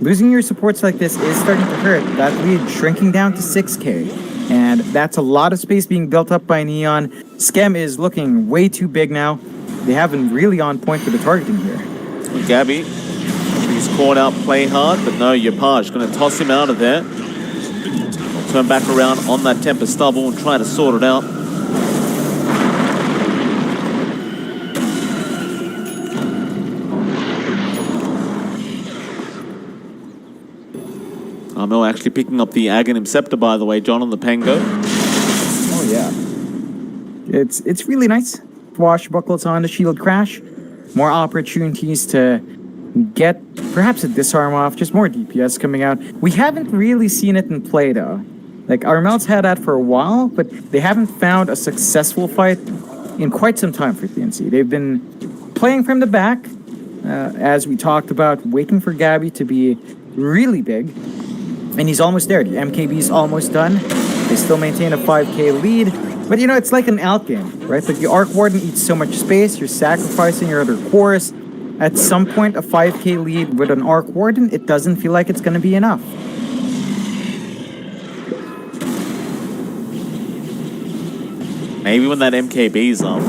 Losing your supports like this is starting to hurt. That lead shrinking down to 6k. And that's a lot of space being built up by Neon. Skem is looking way too big now. They have been really on point for the targeting here.
Gabby, he's caught out Playhard, but no, Yopaj going to toss him out of there. Turn back around on that Tempest Double and try to sort it out. Armel actually picking up the Aghanim Scepter, by the way, John, on the Pango.
Oh, yeah. It's really nice. Swashbuckles on the Shield Crash. More opportunities to get perhaps a disarm off, just more DPS coming out. We haven't really seen it in play though. Like Armel's had that for a while, but they haven't found a successful fight in quite some time for TNC. They've been playing from the back, as we talked about, waiting for Gabby to be really big. And he's almost there. The MKB's almost done. They still maintain a 5k lead. But you know, it's like an alt game, right? Like the Arc Warden eats so much space, you're sacrificing your other cores. At some point, a 5k lead with an Arc Warden, it doesn't feel like it's going to be enough.
Maybe when that MKB's up.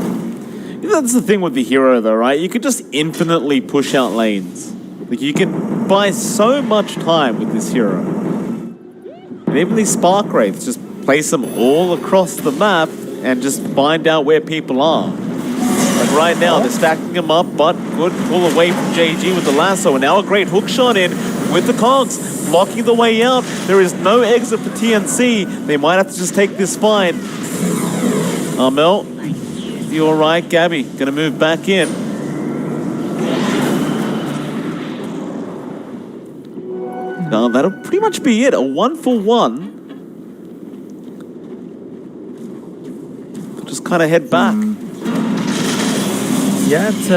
That's the thing with the hero though, right? You could just infinitely push out lanes. Like you can buy so much time with this hero. And even these Spark Wraiths, just place them all across the map and just find out where people are. Like right now, they're stacking them up, but good pull away from JG with the lasso. And now a great hook shot in with the cogs, blocking the way out. There is no exit for TNC. They might have to just take this fight. Armel, you all right? Gabby, gonna move back in. No, that'll pretty much be it. A 1-for-1. Just kind of head back.
Yeah, it's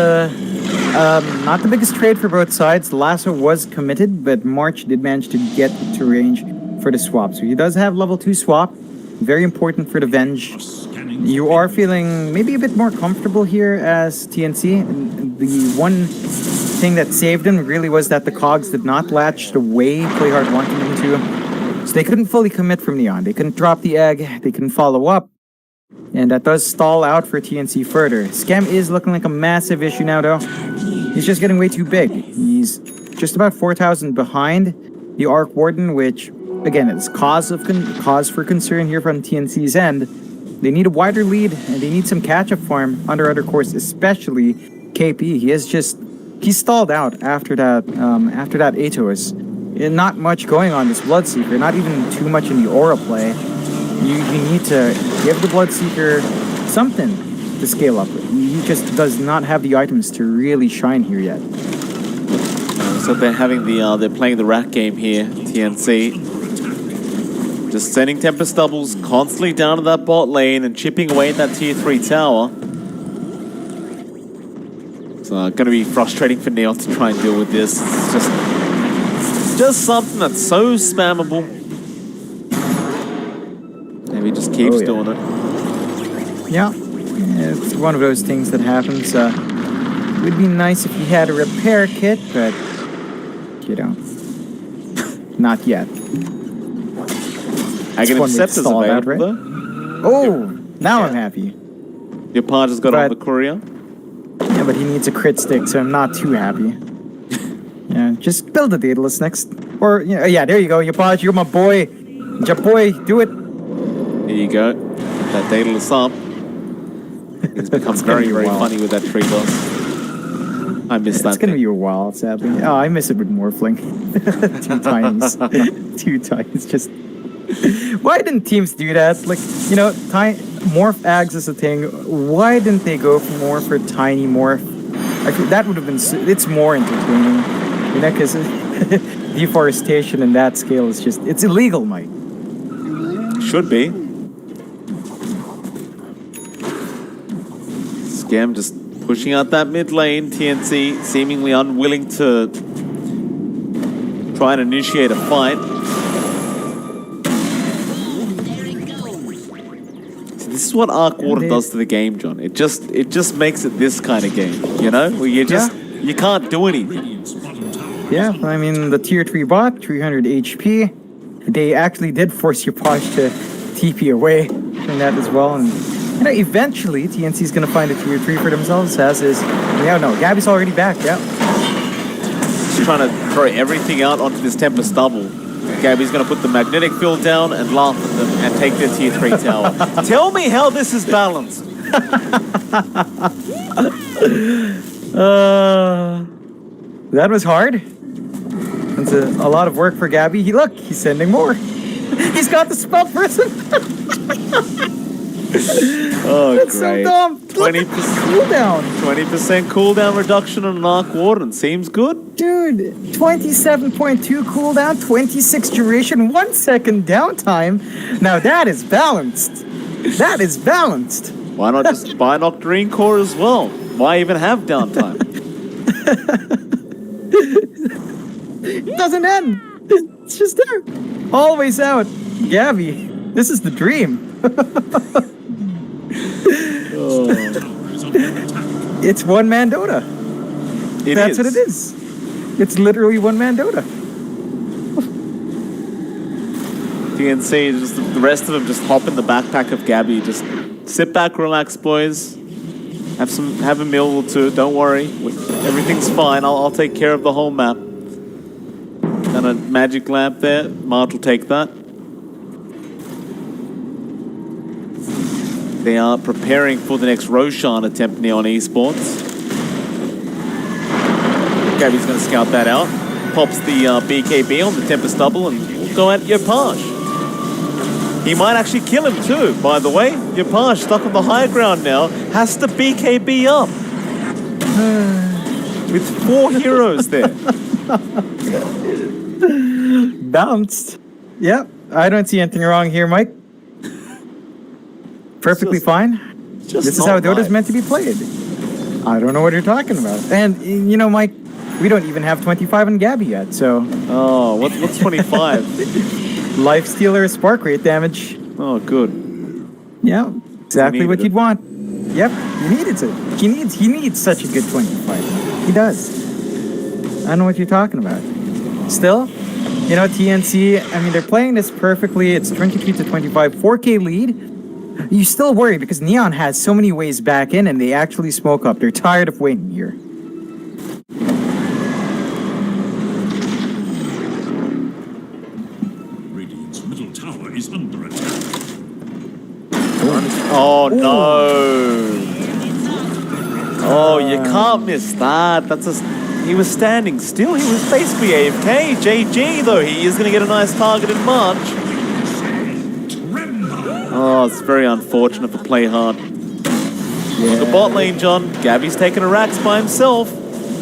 not the biggest trade for both sides. The lasso was committed, but March did manage to get to range for the swap. So he does have level 2 swap. Very important for the Venge. You are feeling maybe a bit more comfortable here as TNC. The one thing that saved him really was that the cogs did not latch the way Playhard wanted them to. So they couldn't fully commit from Neon. They couldn't drop the egg. They couldn't follow up. And that does stall out for TNC further. Scam is looking like a massive issue now, though. He's just getting way too big. He's just about 4,000 behind the Arc Warden, which, again, is cause for concern here from TNC's end. They need a wider lead, and they need some catch-up farm under other cores, especially KP. He's stalled out after that Atos. Not much going on this Bloodseeker, not even too much in the aura play. You need to give the Bloodseeker something to scale up with. He just does not have the items to really shine here yet.
So they're having they're playing the rat game here, TNC. Just sending Tempest doubles constantly down to that bot lane and chipping away at that tier 3 tower. It's going to be frustrating for Neon to try and deal with this. It's just something that's so spammable. And he just keeps doing it.
Yeah, it's one of those things that happens. It would be nice if he had a repair kit, but, you know, not yet.
I can accept as available,
right?
though.
Oh, now I'm happy.
Your part has got on the courier.
Yeah, but he needs a crit stick, so I'm not too happy. Yeah, just build a Daedalus next. Or, yeah, there you go. Yapaj, you're my boy. Jaboy, do it.
There you go. That Daedalus up. It's become very, very funny with that tree boss. I miss that.
It's going to be a while, sadly. Oh, I miss it with Morphling. 2 times. 2 times, just... Why didn't teams do that? Like, you know, Morph Ags is a thing. Why didn't they go more for Tiny Morph? That would have been... It's more entertaining. You know, because deforestation in that scale is just... It's illegal, Mike.
Should be. Scam just pushing out that mid lane. TNC seemingly unwilling to try and initiate a fight. See, this is what Arc Warden does to the game, John. It just makes it this kind of game, you know? Where you can't do anything.
Yeah, I mean, the tier 3 bot, 300 HP. They actually did force your Posh to TP away from that as well. And you know, eventually, TNC's going to find a tier 3 for themselves, as is... Yeah, no, Gabby's already back, yeah.
Just trying to throw everything out onto this Tempest double. Gabby's going to put the magnetic field down and laugh at them and take their tier 3 tower. Tell me how this is balanced.
That was hard. It's a lot of work for Gabby. He's sending more. He's got the spell person.
Oh,
That's so
great.
dumb.
20%,
Cooldown.
20% cooldown reduction on an Arc Warden. Seems good.
Dude, 27.2 cooldown, 26 duration, 1 second downtime. Now that is balanced. That is balanced.
Why not just buy an Octarine Core as well? Why even have downtime?
It doesn't end. It's just there. Always out. Gabby, this is the dream.
Oh,
Tower is under attack.
It's one-man Dota. That's what it is. It's literally one-man Dota.
TNC, just the rest of them just hop in the backpack of Gabby. Just sit back, relax, boys. Have a meal or two. Don't worry, everything's fine. I'll take care of the whole map. And a magic lamp there. Marge will take that. They are preparing for the next Roshan attempt now on esports. Gabby's going to scout that out. Pops the BKB on the Tempest double and we'll go at Yopaj. He might actually kill him too, by the way. Yopaj stuck on the high ground now. Has to BKB up. With 4 heroes there.
Bounced. Yep. I don't see anything wrong here, Mike. Perfectly fine. This is how Dota's meant to be played. I don't know what you're talking about. And, you know, Mike, we don't even have 25 on Gabby yet, so...
Oh, what's 25?
Lifestealer spark rate damage.
Oh, good.
Yeah, exactly what
it.
you'd want. Yep, he needed it. He needs such a good 25. He does. I don't know what you're talking about. Still, you know, TNC, I mean, they're playing this perfectly. It's 23 to 25, 4K lead. You still worry because Neon has so many ways back in and they actually smoke up. They're tired of waiting here.
Radiant's middle tower is under attack.
Oh, no. Oh, you can't miss that. He was standing still. He was basically AFK. JG, though. He is going to get a nice target in March. Oh, it's very unfortunate for Play Hard. On the bot lane, John. Gabby's taking a Rax by himself.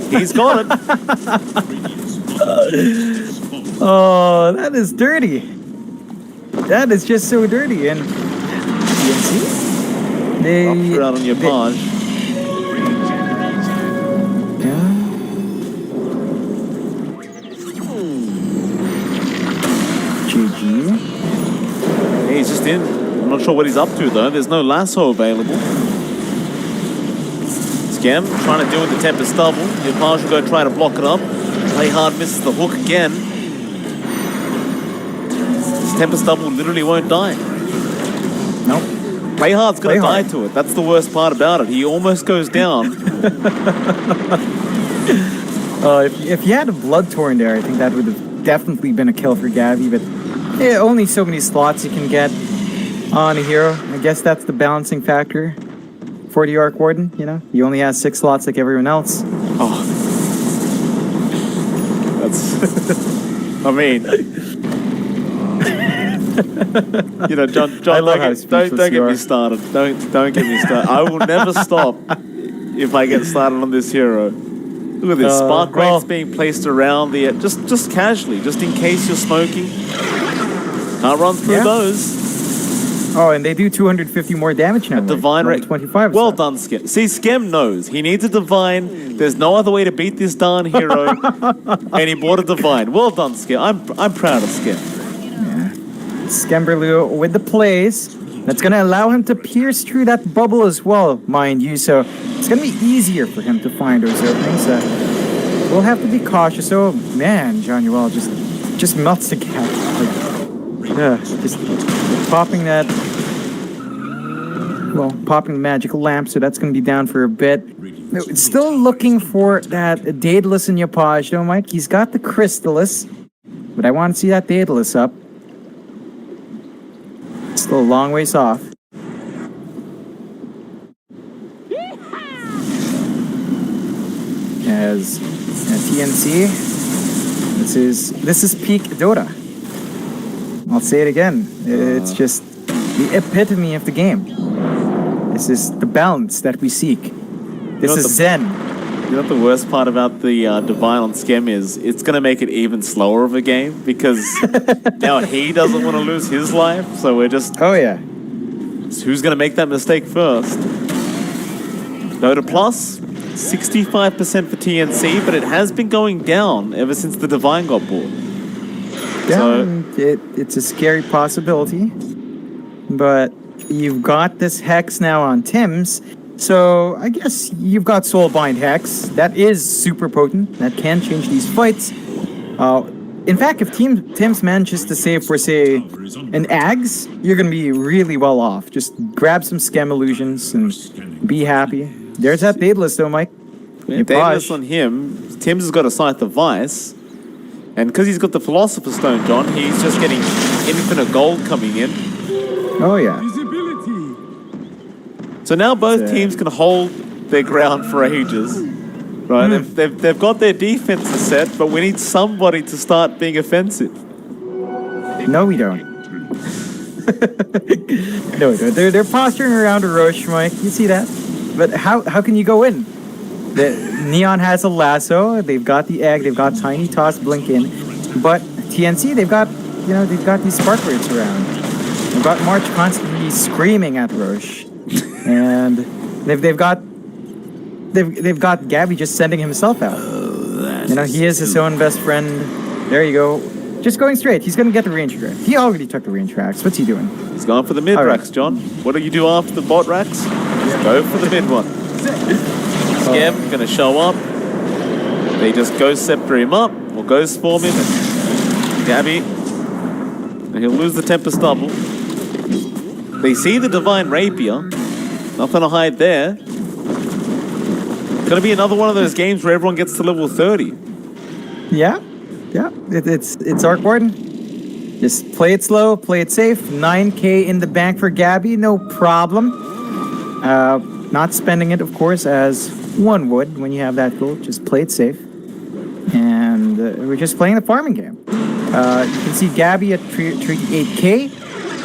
He's got it.
Oh, that is dirty. That is just so dirty. And TNC?
They're out on your Page.
GG.
Yeah, he's just in. I'm not sure what he's up to, though. There's no lasso available. Scam trying to deal with the Tempest double. Yopaj will go try to block it up. Play Hard misses the hook again. This Tempest double literally won't die.
Nope.
Play Hard's going to die to it. That's the worst part about it. He almost goes down.
If you had a Blood Torrent there, I think that would have definitely been a kill for Gabby, but yeah, only so many slots you can get on a hero. I guess that's the balancing factor for the Arc Warden, you know? He only has 6 slots like everyone else.
Oh. That's... I mean... you know, John, don't get me started. Don't get me started. I will never stop if I get started on this hero. Look at this, spark rates being placed around the just casually, just in case you're smoking. Can't run through those.
Oh, and they do 250 more damage now.
Divine rate
25.
Well done, Skem. See, Skem knows he needs a divine. There's no other way to beat this darn hero, and he bought a divine. Well done, Skem. I'm proud of Skem.
Skemberlu with the plays. That's going to allow him to pierce through that bubble as well, mind you. So it's going to be easier for him to find those openings. We'll have to be cautious. Oh, man, John Uel just melts the gap. Just popping that... Well, popping the magical lamp, so that's going to be down for a bit. Still looking for that Daedalus in Yopaj, though, Mike. He's got the Crystallis, but I want to see that Daedalus up. Still a long ways off. As TNC, this is peak Dota. I'll say it again. It's just the epitome of the game. This is the balance that we seek. This
know
is
the-
Zen.
You know what the worst part about the Divine on Skem is? It's going to make it even slower of a game because now he doesn't want to lose his life. So we're just,
Oh yeah.
who's going to make that mistake first? Go to plus, 65% for TNC, but it has been going down ever since the Divine got bought.
Yeah,
So-
it's a scary possibility. But you've got this Hex now on Tim's. So I guess you've got Soulbind Hex. That is super potent. That can change these fights. In fact, if Tim's manages to save for, say, an Ags, you're going to be really well off. Just grab some Scam Illusions and be happy. There's that Daedalus though, Mike.
Yeah,
Hey,
Daedalus
Posh.
on him. Tim's has got a Scythe of Vice. And because he's got the Philosopher's Stone, John, he's just getting infinite gold coming in.
Oh yeah.
Visibility.
So now both
Yeah.
teams can hold their ground for ages. Right? They've got their defenses set, but we need somebody to start being offensive.
No, we don't. No, we don't. They're posturing around a Roche, Mike. You see that? But how can you go in? The Neon has a lasso. They've got the egg. They've got Tiny Toss blink in. But TNC, they've got these spark rates around. They've got March constantly screaming at Roche, and they've got Gabby just sending himself out. He is his own best friend. There you go. Just going straight. He's going to get the range track. He already took the range tracks. What's he doing?
He's going for the mid
All right.
racks, John. What do you do after the bot racks? Go for the mid one. Skem going to show up. They just go scepter him up or go swarm him. And Gabby, and he'll lose the Tempest double. They see the Divine Rapier. Nothing to hide there. It's going to be another one of those games where everyone gets to level 30.
Yeah. It's Arc Warden. Just play it slow, play it safe. 9K in the bank for Gabby, no problem. Not spending it, of course, as one would when you have that goal. Just play it safe. And we're just playing the farming game. You can see Gabby at 38K,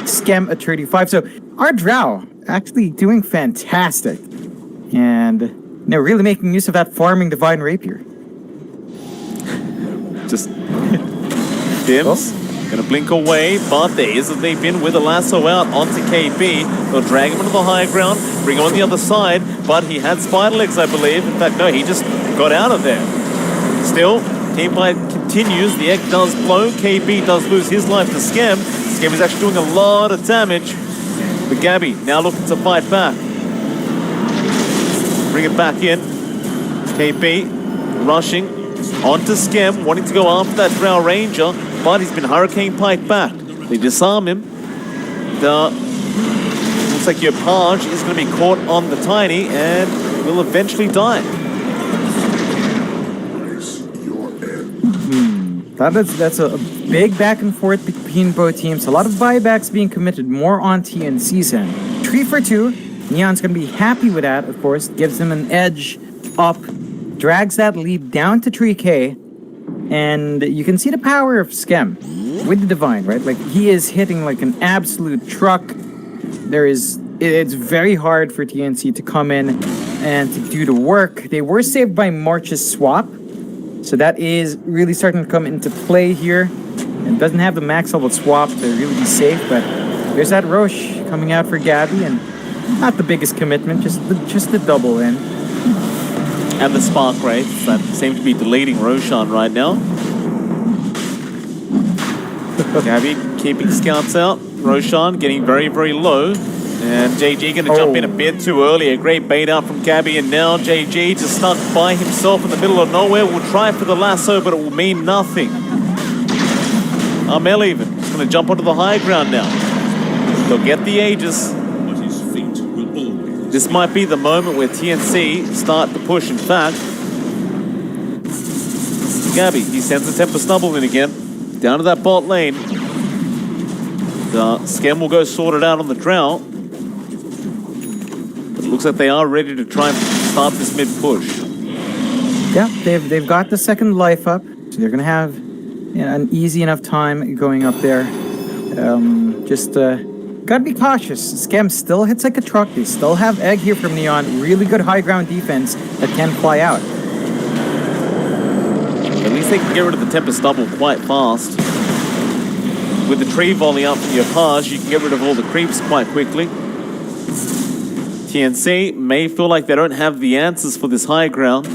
Skem at 35. So our Drow actually doing fantastic. And really making use of that farming Divine Rapier.
Just Dims gonna blink away, but there is a deep in with a lasso out onto KB. They'll drag him into the high ground, bring him on the other side, but he had spider legs, I believe. In fact, no, he just got out of there. Still, team fight continues. The egg does blow. KB does lose his life to Skem. Skem is actually doing a lot of damage. But Gabby now looking to fight back. Bring it back in. KB rushing onto Skem, wanting to go after that Drow Ranger, but he's been Hurricane Pike back. They disarm him. Looks like your Page is going to be caught on the Tiny and will eventually die.
That's a big back and forth between both teams. A lot of buybacks being committed, more on TNC's end. 3 for 2. Neon's going to be happy with that, of course. Gives him an edge up. Drags that lead down to 3K. And you can see the power of Skem with the Divine, right? Like, he is hitting like an absolute truck. It's very hard for TNC to come in and to do the work. They were saved by March's swap. So that is really starting to come into play here. It doesn't have the max level swap to really be safe, but there's that Roche coming out for Gabby, and not the biggest commitment, just the double in.
And the spark rates that seem to be deleting Roshan right now. Gabby keeping scouts out. Roshan getting very, very low. And JG going to jump in a bit too early. A great bait out from Gabby, and now JG just stuck by himself in the middle of nowhere. Will try for the lasso, but it will mean nothing. Amel even is going to jump onto the high ground now. They'll get the Aegis.
But his fate will always.
This might be the moment where TNC start to push. In fact, Gabby, he sends the Tempest double in again. Down to that bot lane. The Skem will go sort it out on the Drow. Looks like they are ready to try and start this mid push.
Yeah, they've got the second life up, so they're gonna have an easy enough time going up there. Just Gotta be cautious. Scam still hits like a truck. They still have Egg here from Neon. Really good high ground defense that can fly out.
At least they can get rid of the Tempest double quite fast. With the tree volley up from your Page, you can get rid of all the creeps quite quickly. TNC may feel like they don't have the answers for this high ground.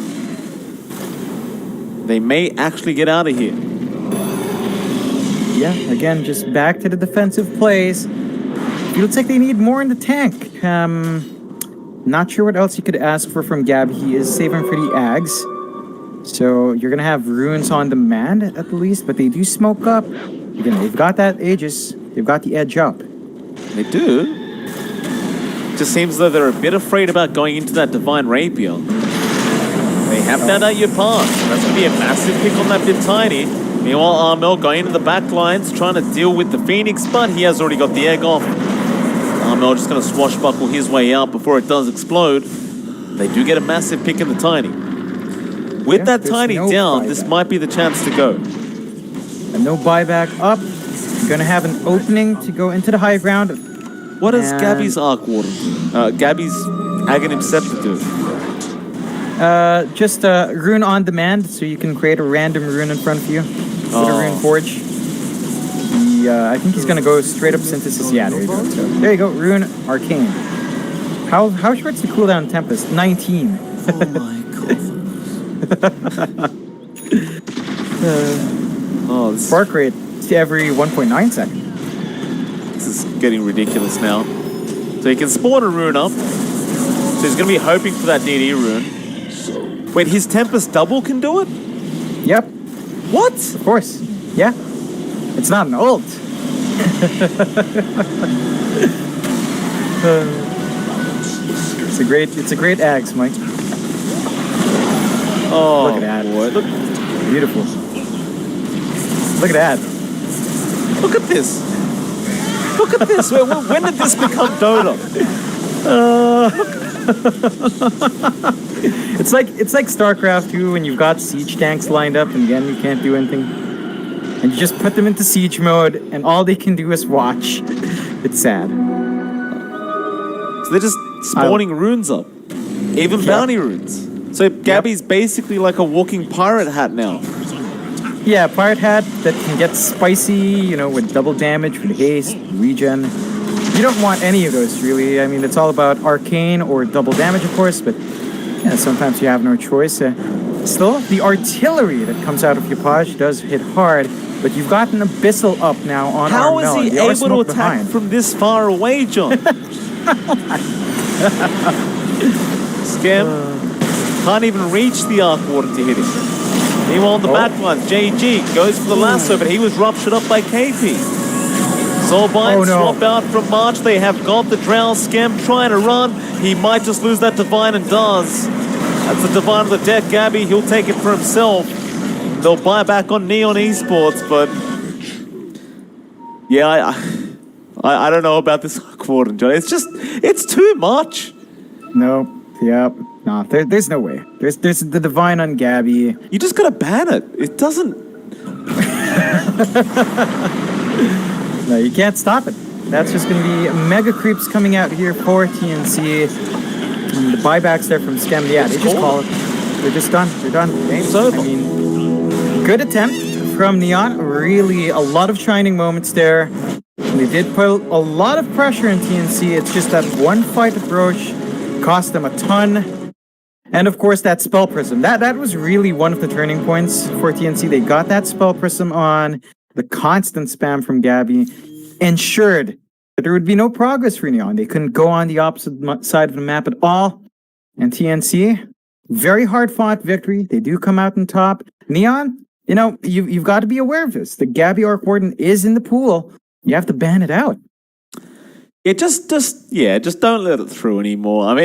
They may actually get out of here.
Yeah, again, just back to the defensive plays. It looks like they need more in the tank. Not sure what else you could ask for from Gab. He is saving for the Ags. So you're going to have runes on demand at least, but they do smoke up. Again, they've got that Aegis. They've got the edge up.
They do. Just seems though they're a bit afraid about going into that Divine Rapier. They have found out your path. That's going to be a massive pick on that bit tiny. Meanwhile, Armel going into the back lines, trying to deal with the Phoenix, but he has already got the egg off. Armel just going to swashbuckle his way out before it does explode. They do get a massive pick in the tiny. With that tiny down, this might be the chance to go.
And no buyback up. You're going to have an opening to go into the high ground.
What does Gabby's Arc Warden do? Gabby's Aghanim Scepter do?
Just rune on demand, so you can create a random rune in front of you. With a rune forge. I think he's going to go straight up synthesis. Yeah, there you go. So, there you go, rune arcane. How short's the cooldown Tempest? 19.
Oh my god.
Spark rate to every 1.9 seconds.
This is getting ridiculous now. So he can spawn a rune up. So he's going to be hoping for that DD rune. Wait, his Tempest double can do it?
Yep.
What?
Of course. Yeah. It's not an ult. It's a great Ags, Mike.
Oh,
look at that.
boy. Look,
beautiful. Look at that.
Look at this. Look at this. When did this become Dota?
It's like StarCraft 2 when you've got siege tanks lined up and again you can't do anything. And you just put them into siege mode and all they can do is watch. It's sad.
So they're just spawning runes up. Even bounty runes. So Gabby's basically like a walking pirate hat now.
Yeah, pirate hat that can get spicy, with double damage, with haste, regen. You don't want any of those, really. I mean, it's all about arcane or double damage, of course, but yeah, sometimes you have no choice. Still, the artillery that comes out of your Page does hit hard, but you've got an Abyssal up now on
How
Armel.
is he able to attack from this far away, John? Scam can't even reach the Arc Warden to hit him. Meanwhile, on the back lines, JG goes for the lasso, but he was ruptured up by KP. Soulbind swap out from March. They have got the Drow. Scam trying to run. He might just lose that Divine and does. That's the Divine of the deck, Gabby. He'll take it for himself. They'll buy back on Neon Esports, but yeah, I don't know about this quarter, John. It's too much.
No, yep. No, there's no way. There's the Divine on Gabby.
You just gotta ban it. It doesn't.
No, you can't stop it. That's just going to be mega creeps coming out here for TNC. And the buybacks there from Scam. Yeah, they just call it. They're just done. They're done.
Game's over.
I mean, good attempt from Neon. Really, a lot of shining moments there. They did put a lot of pressure in TNC. It's just that one fight approach cost them a ton. And of course, that Spell Prism. That was really one of the turning points for TNC. They got that Spell Prism on. The constant spam from Gabby ensured that there would be no progress for Neon. They couldn't go on the opposite side of the map at all. And TNC, very hard-fought victory. They do come out on top. Neon, you've got to be aware of this. The Gabby Arc Warden is in the pool. You have to ban it out.
Yeah, just don't let it through anymore. I mean,